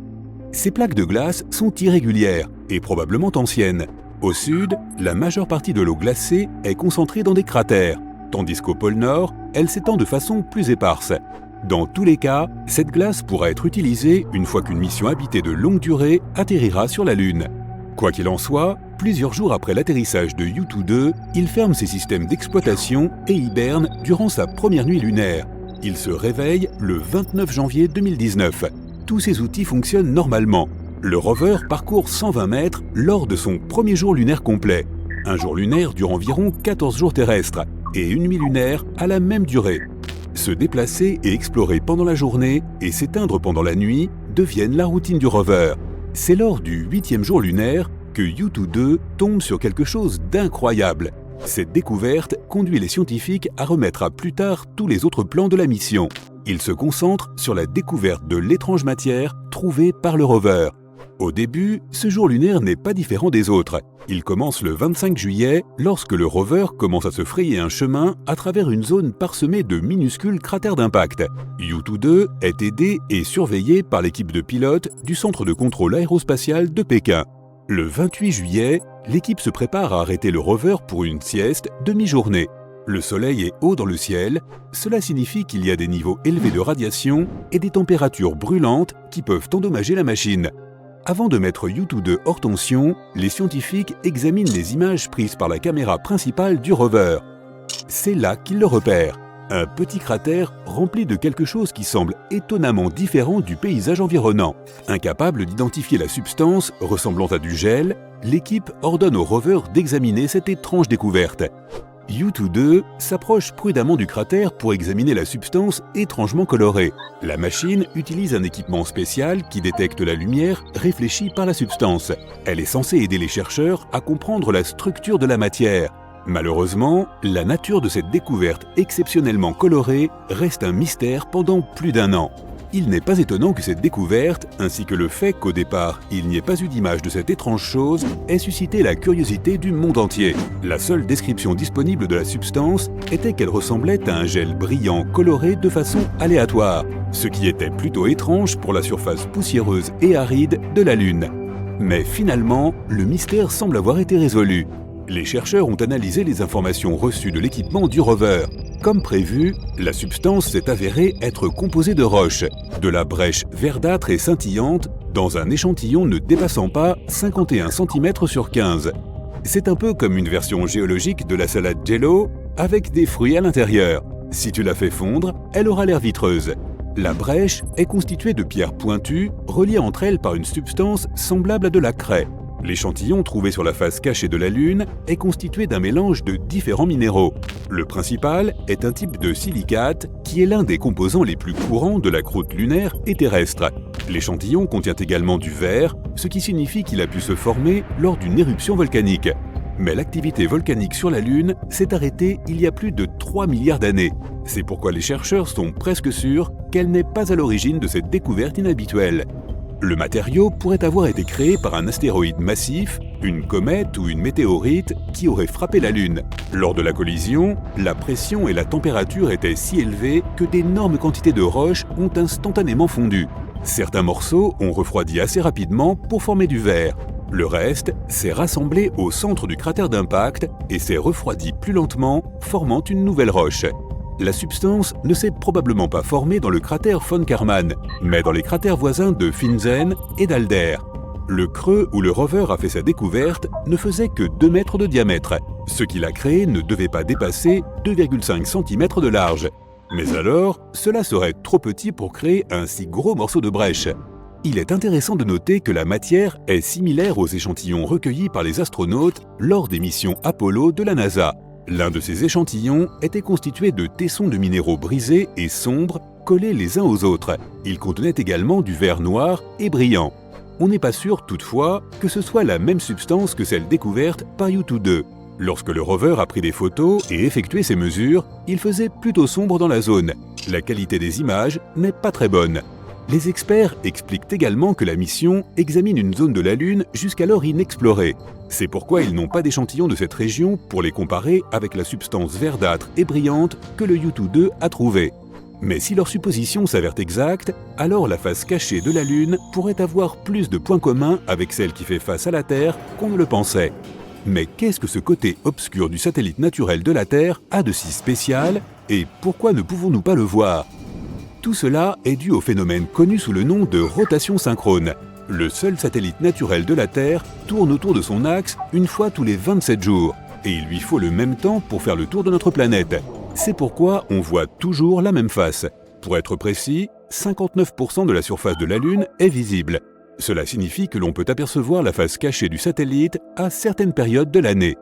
Ces plaques de glace sont irrégulières et probablement anciennes. Au sud, la majeure partie de l'eau glacée est concentrée dans des cratères, tandis qu'au pôle Nord, elle s'étend de façon plus éparse. Dans tous les cas, cette glace pourra être utilisée une fois qu'une mission habitée de longue durée atterrira sur la Lune. Quoi qu'il en soit, plusieurs jours après l'atterrissage de Yutu-2, il ferme ses systèmes d'exploitation et hiberne durant sa première nuit lunaire. Il se réveille le 29 janvier 2019. Tous ses outils fonctionnent normalement. Le rover parcourt 120 mètres lors de son premier jour lunaire complet. Un jour lunaire dure environ 14 jours terrestres et une nuit lunaire a la même durée. Se déplacer et explorer pendant la journée et s'éteindre pendant la nuit deviennent la routine du rover. C'est lors du 8e jour lunaire que Yutu-2 tombe sur quelque chose d'incroyable. Cette découverte conduit les scientifiques à remettre à plus tard tous les autres plans de la mission. Ils se concentrent sur la découverte de l'étrange matière trouvée par le rover. Au début, ce jour lunaire n'est pas différent des autres. Il commence le 25 juillet lorsque le rover commence à se frayer un chemin à travers une zone parsemée de minuscules cratères d'impact. Yutu-2 est aidé et surveillé par l'équipe de pilotes du Centre de contrôle aérospatial de Pékin. Le 28 juillet, l'équipe se prépare à arrêter le rover pour une sieste de mi-journée. Le soleil est haut dans le ciel, cela signifie qu'il y a des niveaux élevés de radiation et des températures brûlantes qui peuvent endommager la machine. Avant de mettre Yutu-2 hors tension, les scientifiques examinent les images prises par la caméra principale du rover. C'est là qu'ils le repèrent. Un petit cratère rempli de quelque chose qui semble étonnamment différent du paysage environnant. Incapable d'identifier la substance ressemblant à du gel, l'équipe ordonne au rover d'examiner cette étrange découverte. Yutu-2 s'approche prudemment du cratère pour examiner la substance étrangement colorée. La machine utilise un équipement spécial qui détecte la lumière réfléchie par la substance. Elle est censée aider les chercheurs à comprendre la structure de la matière. Malheureusement, la nature de cette découverte exceptionnellement colorée reste un mystère pendant plus d'1 an. Il n'est pas étonnant que cette découverte, ainsi que le fait qu'au départ, il n'y ait pas eu d'image de cette étrange chose, ait suscité la curiosité du monde entier. La seule description disponible de la substance était qu'elle ressemblait à un gel brillant coloré de façon aléatoire, ce qui était plutôt étrange pour la surface poussiéreuse et aride de la Lune. Mais finalement, le mystère semble avoir été résolu. Les chercheurs ont analysé les informations reçues de l'équipement du rover. Comme prévu, la substance s'est avérée être composée de roches, de la brèche verdâtre et scintillante, dans un échantillon ne dépassant pas 51 cm sur 15. C'est un peu comme une version géologique de la salade Jello, avec des fruits à l'intérieur. Si tu la fais fondre, elle aura l'air vitreuse. La brèche est constituée de pierres pointues, reliées entre elles par une substance semblable à de la craie. L'échantillon trouvé sur la face cachée de la Lune est constitué d'un mélange de différents minéraux. Le principal est un type de silicate qui est l'un des composants les plus courants de la croûte lunaire et terrestre. L'échantillon contient également du verre, ce qui signifie qu'il a pu se former lors d'une éruption volcanique. Mais l'activité volcanique sur la Lune s'est arrêtée il y a plus de 3 milliards d'années. C'est pourquoi les chercheurs sont presque sûrs qu'elle n'est pas à l'origine de cette découverte inhabituelle. Le matériau pourrait avoir été créé par un astéroïde massif, une comète ou une météorite qui aurait frappé la Lune. Lors de la collision, la pression et la température étaient si élevées que d'énormes quantités de roches ont instantanément fondu. Certains morceaux ont refroidi assez rapidement pour former du verre. Le reste s'est rassemblé au centre du cratère d'impact et s'est refroidi plus lentement, formant une nouvelle roche. La substance ne s'est probablement pas formée dans le cratère von Karman, mais dans les cratères voisins de Finsen et d'Alder. Le creux où le rover a fait sa découverte ne faisait que 2 mètres de diamètre. Ce qu'il a créé ne devait pas dépasser 2,5 cm de large. Mais alors, cela serait trop petit pour créer un si gros morceau de brèche. Il est intéressant de noter que la matière est similaire aux échantillons recueillis par les astronautes lors des missions Apollo de la NASA. L'un de ces échantillons était constitué de tessons de minéraux brisés et sombres collés les uns aux autres. Ils contenaient également du verre noir et brillant. On n'est pas sûr toutefois que ce soit la même substance que celle découverte par Yutu-2. Lorsque le rover a pris des photos et effectué ses mesures, il faisait plutôt sombre dans la zone. La qualité des images n'est pas très bonne. Les experts expliquent également que la mission examine une zone de la Lune jusqu'alors inexplorée. C'est pourquoi ils n'ont pas d'échantillons de cette région pour les comparer avec la substance verdâtre et brillante que le Yutu-2 a trouvée. Mais si leur supposition s'avère exacte, alors la face cachée de la Lune pourrait avoir plus de points communs avec celle qui fait face à la Terre qu'on ne le pensait. Mais qu'est-ce que ce côté obscur du satellite naturel de la Terre a de si spécial et pourquoi ne pouvons-nous pas le voir ? Tout cela est dû au phénomène connu sous le nom de rotation synchrone. Le seul satellite naturel de la Terre tourne autour de son axe une fois tous les 27 jours, et il lui faut le même temps pour faire le tour de notre planète. C'est pourquoi on voit toujours la même face. Pour être précis, 59% de la surface de la Lune est visible. Cela signifie que l'on peut apercevoir la face cachée du satellite à certaines périodes de l'année.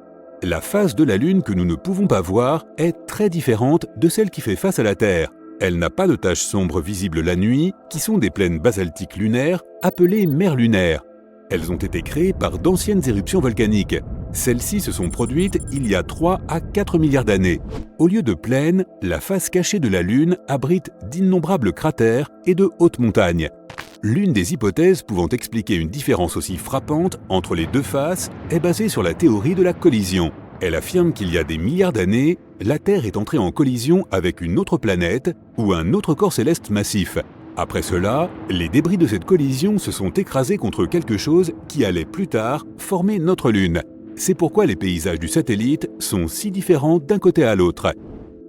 La face de la Lune que nous ne pouvons pas voir est très différente de celle qui fait face à la Terre. Elle n'a pas de taches sombres visibles la nuit, qui sont des plaines basaltiques lunaires appelées mers lunaires. Elles ont été créées par d'anciennes éruptions volcaniques. Celles-ci se sont produites il y a 3 à 4 milliards d'années. Au lieu de plaines, la face cachée de la Lune abrite d'innombrables cratères et de hautes montagnes. L'une des hypothèses pouvant expliquer une différence aussi frappante entre les deux faces est basée sur la théorie de la collision. Elle affirme qu'il y a des milliards d'années, la Terre est entrée en collision avec une autre planète ou un autre corps céleste massif. Après cela, les débris de cette collision se sont écrasés contre quelque chose qui allait plus tard former notre Lune. C'est pourquoi les paysages du satellite sont si différents d'un côté à l'autre.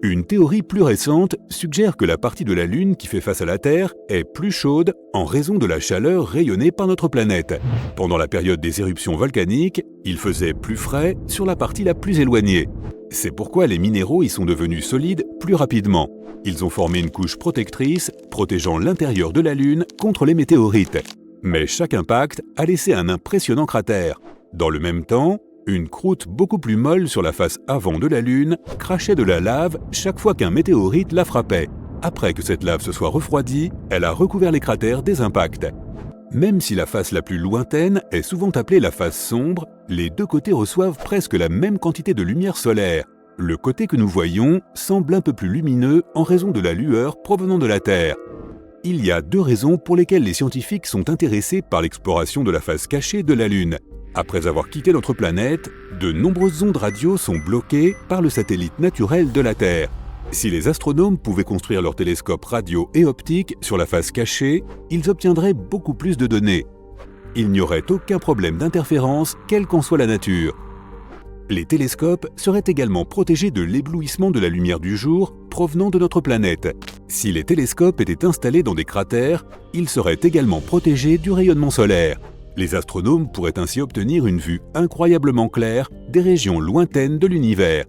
Une théorie plus récente suggère que la partie de la Lune qui fait face à la Terre est plus chaude en raison de la chaleur rayonnée par notre planète. Pendant la période des éruptions volcaniques, il faisait plus frais sur la partie la plus éloignée. C'est pourquoi les minéraux y sont devenus solides plus rapidement. Ils ont formé une couche protectrice protégeant l'intérieur de la Lune contre les météorites. Mais chaque impact a laissé un impressionnant cratère. Dans le même temps, Une croûte beaucoup plus molle sur la face avant de la Lune crachait de la lave chaque fois qu'un météorite la frappait. Après que cette lave se soit refroidie, elle a recouvert les cratères des impacts. Même si la face la plus lointaine est souvent appelée la face sombre, les deux côtés reçoivent presque la même quantité de lumière solaire. Le côté que nous voyons semble un peu plus lumineux en raison de la lueur provenant de la Terre. Il y a deux raisons pour lesquelles les scientifiques sont intéressés par l'exploration de la face cachée de la Lune. Après avoir quitté notre planète, de nombreuses ondes radio sont bloquées par le satellite naturel de la Terre. Si les astronomes pouvaient construire leurs télescopes radio et optiques sur la face cachée, ils obtiendraient beaucoup plus de données. Il n'y aurait aucun problème d'interférence, quelle qu'en soit la nature. Les télescopes seraient également protégés de l'éblouissement de la lumière du jour provenant de notre planète. Si les télescopes étaient installés dans des cratères, ils seraient également protégés du rayonnement solaire. Les astronomes pourraient ainsi obtenir une vue incroyablement claire des régions lointaines de l'univers.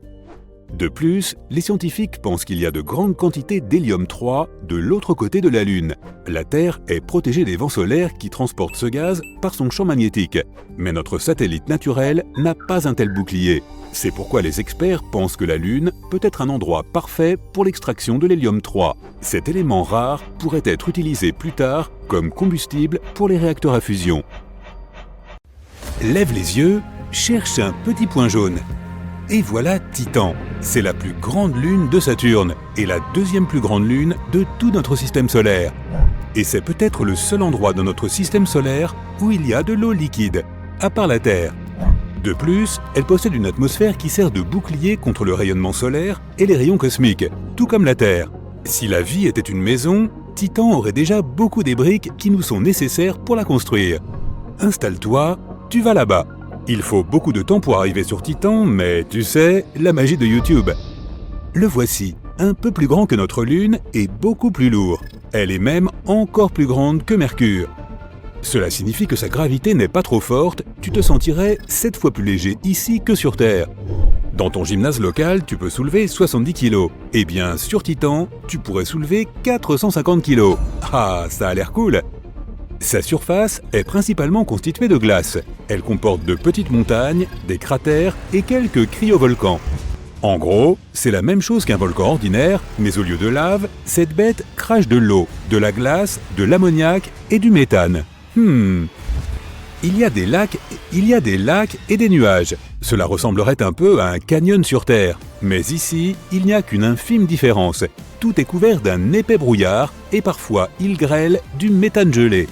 De plus, les scientifiques pensent qu'il y a de grandes quantités d'hélium-3 de l'autre côté de la Lune. La Terre est protégée des vents solaires qui transportent ce gaz par son champ magnétique. Mais notre satellite naturel n'a pas un tel bouclier. C'est pourquoi les experts pensent que la Lune peut être un endroit parfait pour l'extraction de l'hélium-3. Cet élément rare pourrait être utilisé plus tard comme combustible pour les réacteurs à fusion. Lève les yeux, cherche un petit point jaune. Et voilà Titan. C'est la plus grande lune de Saturne et la deuxième plus grande lune de tout notre système solaire. Et c'est peut-être le seul endroit dans notre système solaire où il y a de l'eau liquide, à part la Terre. De plus, elle possède une atmosphère qui sert de bouclier contre le rayonnement solaire et les rayons cosmiques, tout comme la Terre. Si la vie était une maison, Titan aurait déjà beaucoup des briques qui nous sont nécessaires pour la construire. Installe-toi, tu vas là-bas. Il faut beaucoup de temps pour arriver sur Titan, mais tu sais, la magie de YouTube. Le voici, un peu plus grand que notre Lune et beaucoup plus lourd. Elle est même encore plus grande que Mercure. Cela signifie que sa gravité n'est pas trop forte, tu te sentirais 7 fois plus léger ici que sur Terre. Dans ton gymnase local, tu peux soulever 70 kg. Eh bien, sur Titan, tu pourrais soulever 450 kg. Ah, ça a l'air cool! Sa surface est principalement constituée de glace. Elle comporte de petites montagnes, des cratères et quelques cryovolcans. En gros, c'est la même chose qu'un volcan ordinaire, mais au lieu de lave, cette bête crache de l'eau, de la glace, de l'ammoniac et du méthane. Il y a des lacs et des nuages. Cela ressemblerait un peu à un canyon sur Terre. Mais ici, il n'y a qu'une infime différence. Tout est couvert d'un épais brouillard et parfois il grêle du méthane gelé.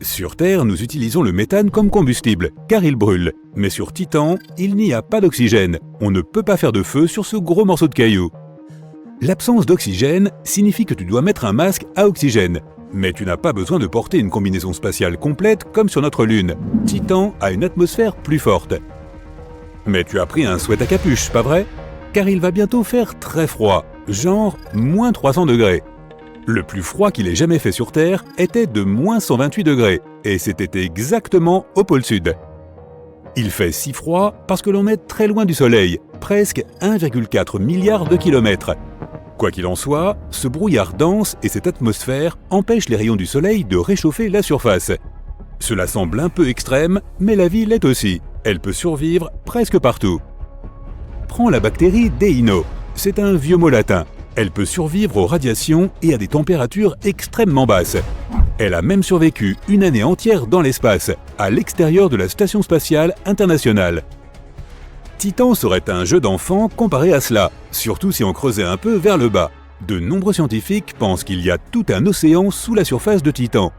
Sur Terre, nous utilisons le méthane comme combustible, car il brûle. Mais sur Titan, il n'y a pas d'oxygène. On ne peut pas faire de feu sur ce gros morceau de caillou. L'absence d'oxygène signifie que tu dois mettre un masque à oxygène. Mais tu n'as pas besoin de porter une combinaison spatiale complète comme sur notre Lune. Titan a une atmosphère plus forte. Mais tu as pris un sweat à capuche, pas vrai? Car il va bientôt faire très froid, genre moins 300 degrés. Le plus froid qu'il ait jamais fait sur Terre était de moins 128 degrés, et c'était exactement au pôle Sud. Il fait si froid parce que l'on est très loin du Soleil, presque 1,4 milliard de kilomètres. Quoi qu'il en soit, ce brouillard dense et cette atmosphère empêchent les rayons du Soleil de réchauffer la surface. Cela semble un peu extrême, mais la vie l'est aussi. Elle peut survivre presque partout. Prends la bactérie Deino. C'est un vieux mot latin. Elle peut survivre aux radiations et à des températures extrêmement basses. Elle a même survécu une année entière dans l'espace, à l'extérieur de la Station spatiale internationale. Titan serait un jeu d'enfant comparé à cela, surtout si on creusait un peu vers le bas. De nombreux scientifiques pensent qu'il y a tout un océan sous la surface de Titan.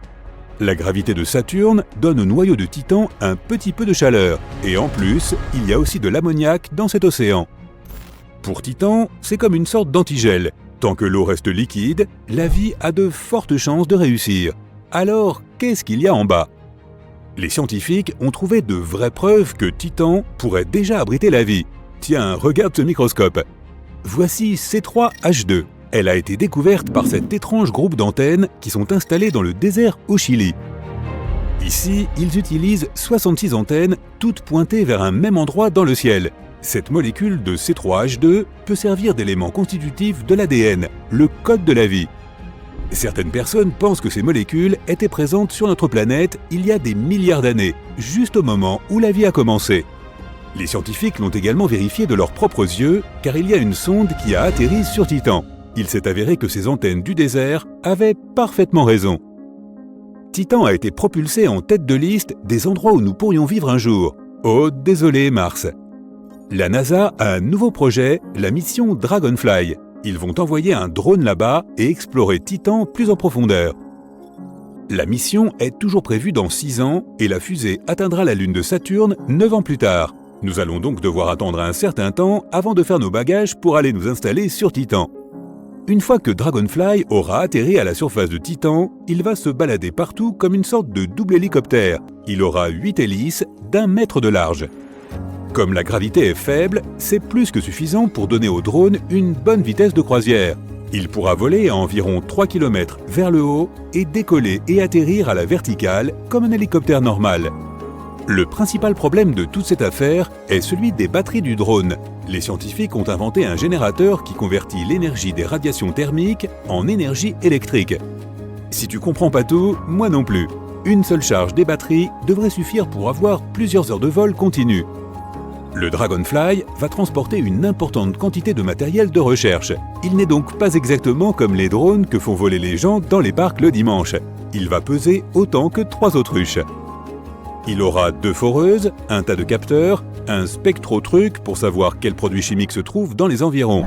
La gravité de Saturne donne au noyau de Titan un petit peu de chaleur, et en plus, il y a aussi de l'ammoniac dans cet océan. Pour Titan, c'est comme une sorte d'antigel. Tant que l'eau reste liquide, la vie a de fortes chances de réussir. Alors, qu'est-ce qu'il y a en bas? Les scientifiques ont trouvé de vraies preuves que Titan pourrait déjà abriter la vie. Tiens, regarde ce microscope. Voici C3H2. Elle a été découverte par cet étrange groupe d'antennes qui sont installées dans le désert au Chili. Ici, ils utilisent 66 antennes, toutes pointées vers un même endroit dans le ciel. Cette molécule de C3H2 peut servir d'élément constitutif de l'ADN, le code de la vie. Certaines personnes pensent que ces molécules étaient présentes sur notre planète il y a des milliards d'années, juste au moment où la vie a commencé. Les scientifiques l'ont également vérifié de leurs propres yeux, car il y a une sonde qui a atterri sur Titan. Il s'est avéré que ces antennes du désert avaient parfaitement raison. Titan a été propulsé en tête de liste des endroits où nous pourrions vivre un jour. Oh, désolé Mars. La NASA a un nouveau projet, la mission Dragonfly. Ils vont envoyer un drone là-bas et explorer Titan plus en profondeur. La mission est toujours prévue dans 6 ans et la fusée atteindra la Lune de Saturne 9 ans plus tard. Nous allons donc devoir attendre un certain temps avant de faire nos bagages pour aller nous installer sur Titan. Une fois que Dragonfly aura atterri à la surface de Titan, il va se balader partout comme une sorte de double hélicoptère. Il aura 8 hélices d'1 mètre de large. Comme la gravité est faible, c'est plus que suffisant pour donner au drone une bonne vitesse de croisière. Il pourra voler à environ 3 km vers le haut et décoller et atterrir à la verticale comme un hélicoptère normal. Le principal problème de toute cette affaire est celui des batteries du drone. Les scientifiques ont inventé un générateur qui convertit l'énergie des radiations thermiques en énergie électrique. Si tu comprends pas tout, moi non plus. Une seule charge des batteries devrait suffire pour avoir plusieurs heures de vol continu. Le Dragonfly va transporter une importante quantité de matériel de recherche. Il n'est donc pas exactement comme les drones que font voler les gens dans les parcs le dimanche. Il va peser autant que 3 autruches. Il aura 2 foreuses, un tas de capteurs, un spectrotruc pour savoir quels produits chimiques se trouvent dans les environs.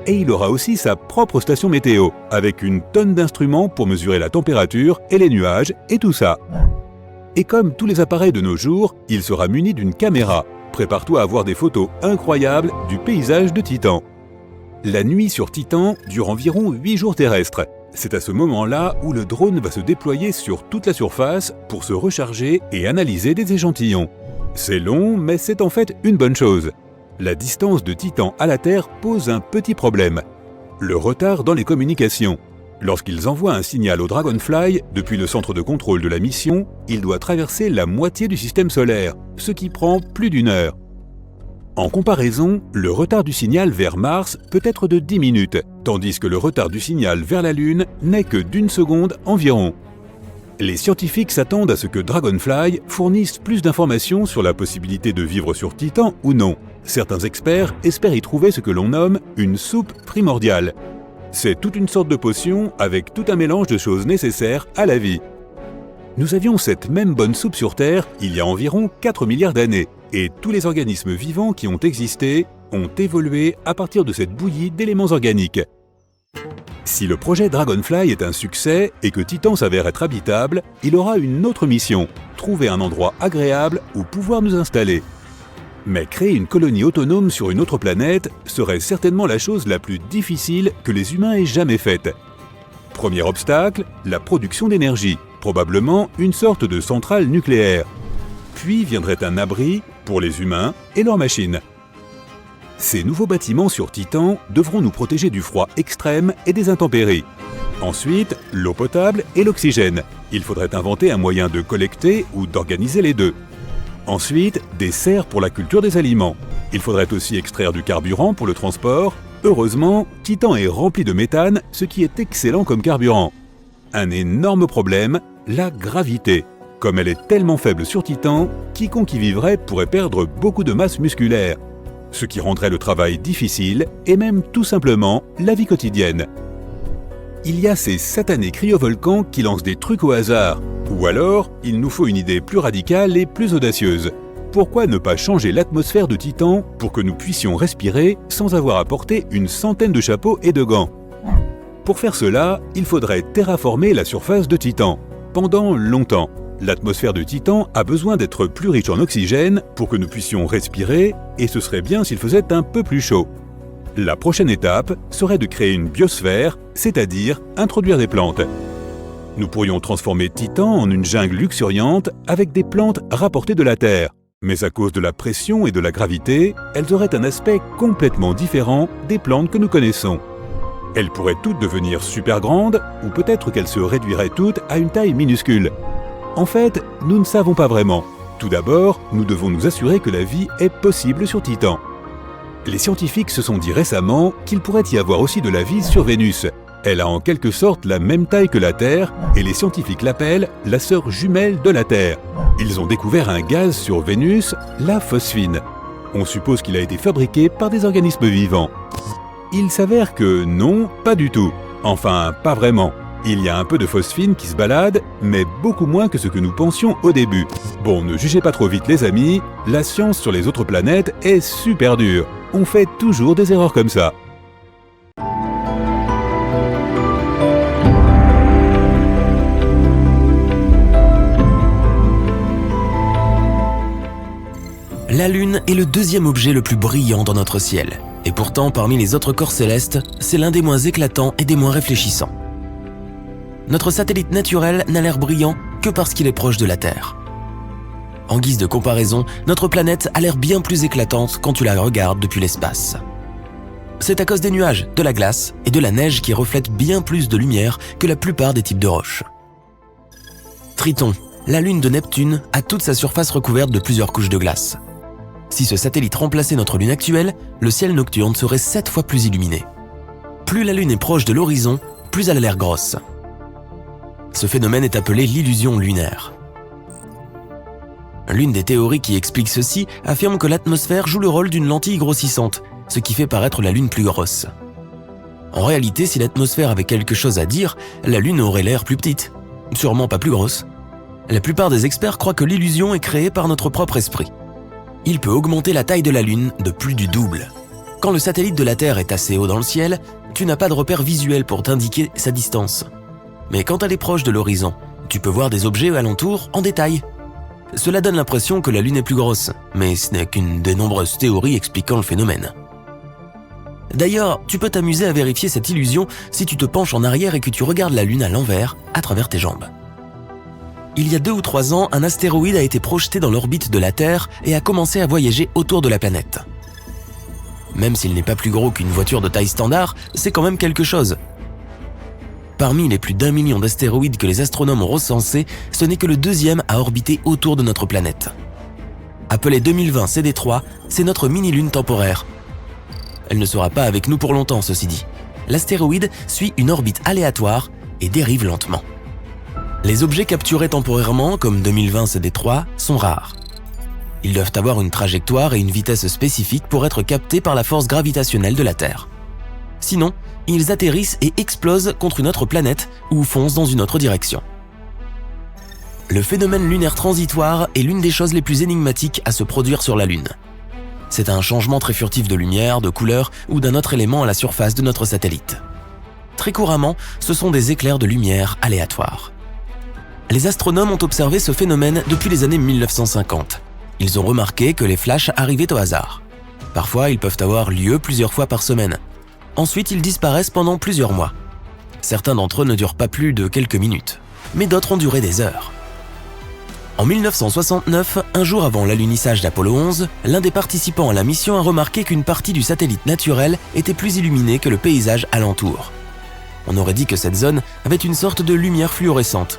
Et il aura aussi sa propre station météo, avec une tonne d'instruments pour mesurer la température et les nuages et tout ça. Et comme tous les appareils de nos jours, il sera muni d'une caméra. Prépare-toi à voir des photos incroyables du paysage de Titan. La nuit sur Titan dure environ 8 jours terrestres. C'est à ce moment-là où le drone va se déployer sur toute la surface pour se recharger et analyser des échantillons. C'est long, mais c'est en fait une bonne chose. La distance de Titan à la Terre pose un petit problème. Le retard dans les communications. Lorsqu'ils envoient un signal au Dragonfly, depuis le centre de contrôle de la mission, il doit traverser la moitié du système solaire, ce qui prend plus d'1 heure. En comparaison, le retard du signal vers Mars peut être de 10 minutes, tandis que le retard du signal vers la Lune n'est que d'1 seconde environ. Les scientifiques s'attendent à ce que Dragonfly fournisse plus d'informations sur la possibilité de vivre sur Titan ou non. Certains experts espèrent y trouver ce que l'on nomme une soupe primordiale. C'est toute une sorte de potion avec tout un mélange de choses nécessaires à la vie. Nous avions cette même bonne soupe sur Terre il y a environ 4 milliards d'années, et tous les organismes vivants qui ont existé ont évolué à partir de cette bouillie d'éléments organiques. Si le projet Dragonfly est un succès et que Titan s'avère être habitable, il aura une autre mission, trouver un endroit agréable où pouvoir nous installer. Mais créer une colonie autonome sur une autre planète serait certainement la chose la plus difficile que les humains aient jamais faite. Premier obstacle, la production d'énergie, probablement une sorte de centrale nucléaire. Puis viendrait un abri pour les humains et leurs machines. Ces nouveaux bâtiments sur Titan devront nous protéger du froid extrême et des intempéries. Ensuite, l'eau potable et l'oxygène. Il faudrait inventer un moyen de collecter ou d'organiser les deux. Ensuite, des serres pour la culture des aliments. Il faudrait aussi extraire du carburant pour le transport. Heureusement, Titan est rempli de méthane, ce qui est excellent comme carburant. Un énorme problème, la gravité. Comme elle est tellement faible sur Titan, quiconque y vivrait pourrait perdre beaucoup de masse musculaire, ce qui rendrait le travail difficile et même tout simplement la vie quotidienne. Il y a ces satanés cryovolcans qui lancent des trucs au hasard. Ou alors, il nous faut une idée plus radicale et plus audacieuse. Pourquoi ne pas changer l'atmosphère de Titan pour que nous puissions respirer sans avoir à porter une centaine de chapeaux et de gants? Pour faire cela, il faudrait terraformer la surface de Titan. Pendant longtemps, l'atmosphère de Titan a besoin d'être plus riche en oxygène pour que nous puissions respirer, et ce serait bien s'il faisait un peu plus chaud. La prochaine étape serait de créer une biosphère, c'est-à-dire introduire des plantes. Nous pourrions transformer Titan en une jungle luxuriante avec des plantes rapportées de la Terre. Mais à cause de la pression et de la gravité, elles auraient un aspect complètement différent des plantes que nous connaissons. Elles pourraient toutes devenir super grandes, ou peut-être qu'elles se réduiraient toutes à une taille minuscule. En fait, nous ne savons pas vraiment. Tout d'abord, nous devons nous assurer que la vie est possible sur Titan. Les scientifiques se sont dit récemment qu'il pourrait y avoir aussi de la vie sur Vénus. Elle a en quelque sorte la même taille que la Terre, et les scientifiques l'appellent la sœur jumelle de la Terre. Ils ont découvert un gaz sur Vénus, la phosphine. On suppose qu'il a été fabriqué par des organismes vivants. Il s'avère que non, pas du tout. Enfin, pas vraiment. Il y a un peu de phosphine qui se balade, mais beaucoup moins que ce que nous pensions au début. Bon, ne jugez pas trop vite les amis, la science sur les autres planètes est super dure. On fait toujours des erreurs comme ça. La Lune est le deuxième objet le plus brillant dans notre ciel. Et pourtant, parmi les autres corps célestes, c'est l'un des moins éclatants et des moins réfléchissants. Notre satellite naturel n'a l'air brillant que parce qu'il est proche de la Terre. En guise de comparaison, notre planète a l'air bien plus éclatante quand tu la regardes depuis l'espace. C'est à cause des nuages, de la glace et de la neige qui reflètent bien plus de lumière que la plupart des types de roches. Triton, la lune de Neptune, a toute sa surface recouverte de plusieurs couches de glace. Si ce satellite remplaçait notre lune actuelle, le ciel nocturne serait 7 fois plus illuminé. Plus la lune est proche de l'horizon, plus elle a l'air grosse. Ce phénomène est appelé l'illusion lunaire. L'une des théories qui explique ceci affirme que l'atmosphère joue le rôle d'une lentille grossissante, ce qui fait paraître la Lune plus grosse. En réalité, si l'atmosphère avait quelque chose à dire, la Lune aurait l'air plus petite, sûrement pas plus grosse. La plupart des experts croient que l'illusion est créée par notre propre esprit. Il peut augmenter la taille de la Lune de plus du double. Quand le satellite de la Terre est assez haut dans le ciel, tu n'as pas de repère visuel pour t'indiquer sa distance. Mais quand elle est proche de l'horizon, tu peux voir des objets alentours en détail. Cela donne l'impression que la Lune est plus grosse, mais ce n'est qu'une des nombreuses théories expliquant le phénomène. D'ailleurs, tu peux t'amuser à vérifier cette illusion si tu te penches en arrière et que tu regardes la Lune à l'envers, à travers tes jambes. Il y a 2 ou 3 ans, un astéroïde a été projeté dans l'orbite de la Terre et a commencé à voyager autour de la planète. Même s'il n'est pas plus gros qu'une voiture de taille standard, c'est quand même quelque chose. Parmi les plus d'1 million d'astéroïdes que les astronomes ont recensés, ce n'est que le deuxième à orbiter autour de notre planète. Appelé 2020 CD3, c'est notre mini-lune temporaire. Elle ne sera pas avec nous pour longtemps, ceci dit. L'astéroïde suit une orbite aléatoire et dérive lentement. Les objets capturés temporairement, comme 2020 CD3, sont rares. Ils doivent avoir une trajectoire et une vitesse spécifiques pour être captés par la force gravitationnelle de la Terre. Sinon, ils atterrissent et explosent contre une autre planète ou foncent dans une autre direction. Le phénomène lunaire transitoire est l'une des choses les plus énigmatiques à se produire sur la Lune. C'est un changement très furtif de lumière, de couleur ou d'un autre élément à la surface de notre satellite. Très couramment, ce sont des éclairs de lumière aléatoires. Les astronomes ont observé ce phénomène depuis les années 1950. Ils ont remarqué que les flashs arrivaient au hasard. Parfois, ils peuvent avoir lieu plusieurs fois par semaine. Ensuite, ils disparaissent pendant plusieurs mois. Certains d'entre eux ne durent pas plus de quelques minutes, mais d'autres ont duré des heures. En 1969, un jour avant l'alunissage d'Apollo 11, l'un des participants à la mission a remarqué qu'une partie du satellite naturel était plus illuminée que le paysage alentour. On aurait dit que cette zone avait une sorte de lumière fluorescente.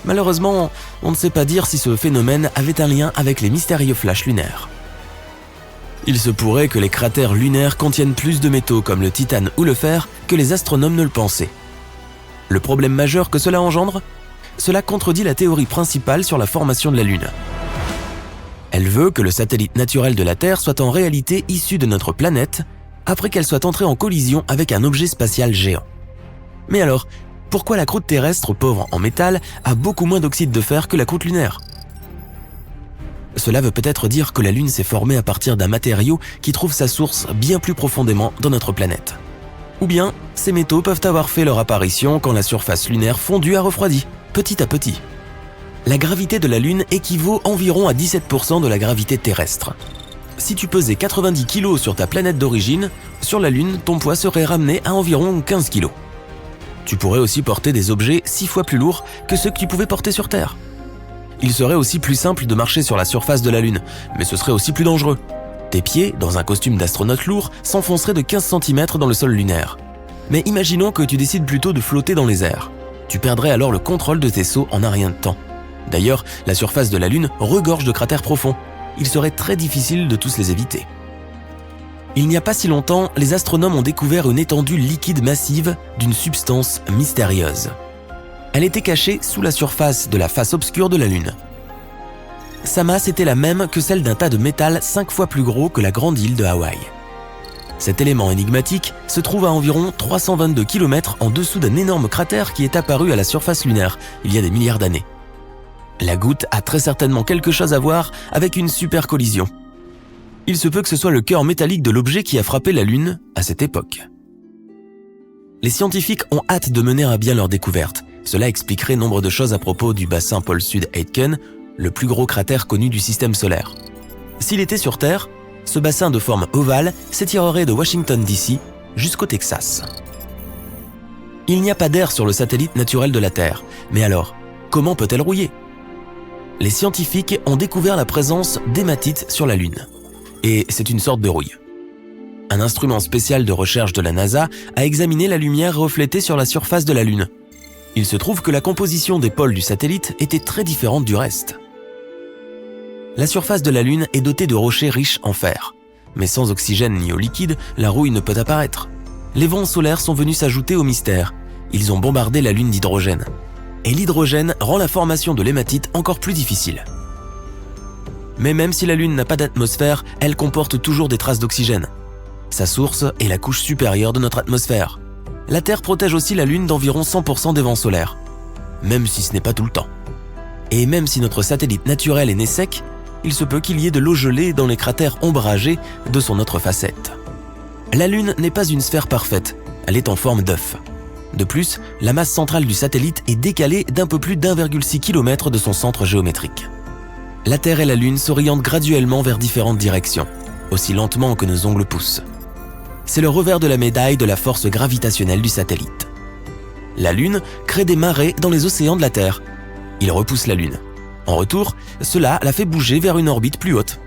Malheureusement, on ne sait pas dire si ce phénomène avait un lien avec les mystérieux flashs lunaires. Il se pourrait que les cratères lunaires contiennent plus de métaux comme le titane ou le fer que les astronomes ne le pensaient. Le problème majeur que cela engendre ? Cela contredit la théorie principale sur la formation de la Lune. Elle veut que le satellite naturel de la Terre soit en réalité issu de notre planète après qu'elle soit entrée en collision avec un objet spatial géant. Mais alors, pourquoi la croûte terrestre pauvre en métal a beaucoup moins d'oxyde de fer que la croûte lunaire ? Cela veut peut-être dire que la Lune s'est formée à partir d'un matériau qui trouve sa source bien plus profondément dans notre planète. Ou bien, ces métaux peuvent avoir fait leur apparition quand la surface lunaire fondue a refroidi, petit à petit. La gravité de la Lune équivaut environ à 17% de la gravité terrestre. Si tu pesais 90 kg sur ta planète d'origine, sur la Lune, ton poids serait ramené à environ 15 kg. Tu pourrais aussi porter des objets 6 fois plus lourds que ceux que tu pouvais porter sur Terre. Il serait aussi plus simple de marcher sur la surface de la Lune, mais ce serait aussi plus dangereux. Tes pieds, dans un costume d'astronaute lourd, s'enfonceraient de 15 cm dans le sol lunaire. Mais imaginons que tu décides plutôt de flotter dans les airs. Tu perdrais alors le contrôle de tes sauts en un rien de temps. D'ailleurs, la surface de la Lune regorge de cratères profonds. Il serait très difficile de tous les éviter. Il n'y a pas si longtemps, les astronomes ont découvert une étendue liquide massive d'une substance mystérieuse. Elle était cachée sous la surface de la face obscure de la Lune. Sa masse était la même que celle d'un tas de métal 5 fois plus gros que la grande île de Hawaï. Cet élément énigmatique se trouve à environ 322 km en dessous d'un énorme cratère qui est apparu à la surface lunaire il y a des milliards d'années. La goutte a très certainement quelque chose à voir avec une super collision. Il se peut que ce soit le cœur métallique de l'objet qui a frappé la Lune à cette époque. Les scientifiques ont hâte de mener à bien leur découverte. Cela expliquerait nombre de choses à propos du bassin pôle sud Aitken, le plus gros cratère connu du système solaire. S'il était sur Terre, ce bassin de forme ovale s'étirerait de Washington DC jusqu'au Texas. Il n'y a pas d'air sur le satellite naturel de la Terre. Mais alors, comment peut-elle rouiller ? Les scientifiques ont découvert la présence d'hématite sur la Lune. Et c'est une sorte de rouille. Un instrument spécial de recherche de la NASA a examiné la lumière reflétée sur la surface de la Lune. Il se trouve que la composition des pôles du satellite était très différente du reste. La surface de la Lune est dotée de rochers riches en fer. Mais sans oxygène ni eau liquide, la rouille ne peut apparaître. Les vents solaires sont venus s'ajouter au mystère. Ils ont bombardé la Lune d'hydrogène. Et l'hydrogène rend la formation de l'hématite encore plus difficile. Mais même si la Lune n'a pas d'atmosphère, elle comporte toujours des traces d'oxygène. Sa source est la couche supérieure de notre atmosphère. La Terre protège aussi la Lune d'environ 100% des vents solaires. Même si ce n'est pas tout le temps. Et même si notre satellite naturel est né sec, il se peut qu'il y ait de l'eau gelée dans les cratères ombragés de son autre facette. La Lune n'est pas une sphère parfaite, elle est en forme d'œuf. De plus, la masse centrale du satellite est décalée d'un peu plus d'1,6 km de son centre géométrique. La Terre et la Lune s'orientent graduellement vers différentes directions, aussi lentement que nos ongles poussent. C'est le revers de la médaille de la force gravitationnelle du satellite. La Lune crée des marées dans les océans de la Terre. Il repousse la Lune. En retour, cela la fait bouger vers une orbite plus haute.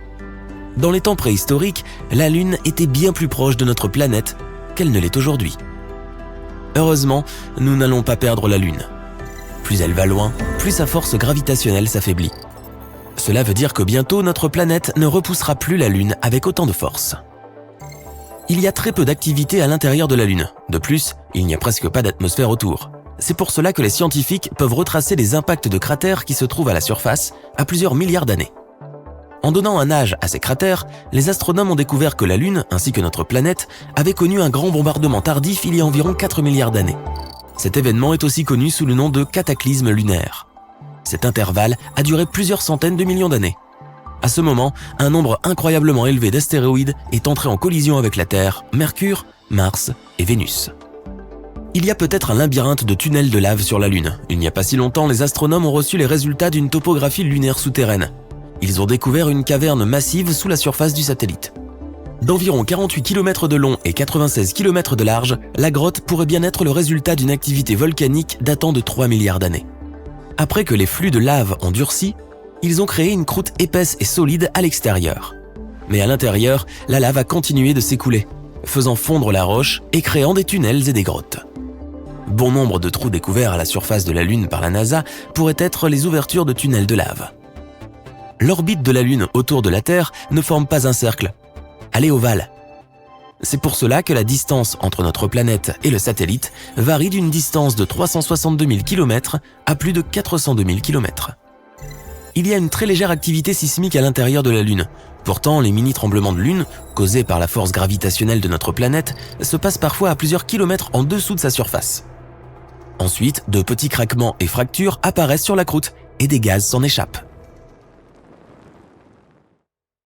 Dans les temps préhistoriques, la Lune était bien plus proche de notre planète qu'elle ne l'est aujourd'hui. Heureusement, nous n'allons pas perdre la Lune. Plus elle va loin, plus sa force gravitationnelle s'affaiblit. Cela veut dire que bientôt notre planète ne repoussera plus la Lune avec autant de force. Il y a très peu d'activité à l'intérieur de la Lune. De plus, il n'y a presque pas d'atmosphère autour. C'est pour cela que les scientifiques peuvent retracer les impacts de cratères qui se trouvent à la surface à plusieurs milliards d'années. En donnant un âge à ces cratères, les astronomes ont découvert que la Lune, ainsi que notre planète, avait connu un grand bombardement tardif il y a environ 4 milliards d'années. Cet événement est aussi connu sous le nom de cataclysme lunaire. Cet intervalle a duré plusieurs centaines de millions d'années. À ce moment, un nombre incroyablement élevé d'astéroïdes est entré en collision avec la Terre, Mercure, Mars et Vénus. Il y a peut-être un labyrinthe de tunnels de lave sur la Lune. Il n'y a pas si longtemps, les astronomes ont reçu les résultats d'une topographie lunaire souterraine. Ils ont découvert une caverne massive sous la surface du satellite. D'environ 48 km de long et 96 km de large, la grotte pourrait bien être le résultat d'une activité volcanique datant de 3 milliards d'années. Après que les flux de lave ont durci, ils ont créé une croûte épaisse et solide à l'extérieur. Mais à l'intérieur, la lave a continué de s'écouler, faisant fondre la roche et créant des tunnels et des grottes. Bon nombre de trous découverts à la surface de la Lune par la NASA pourraient être les ouvertures de tunnels de lave. L'orbite de la Lune autour de la Terre ne forme pas un cercle. Elle est ovale. C'est pour cela que la distance entre notre planète et le satellite varie d'une distance de 362 000 km à plus de 402 000 km. Il y a une très légère activité sismique à l'intérieur de la Lune. Pourtant, les mini-tremblements de Lune, causés par la force gravitationnelle de notre planète, se passent parfois à plusieurs kilomètres en dessous de sa surface. Ensuite, de petits craquements et fractures apparaissent sur la croûte et des gaz s'en échappent.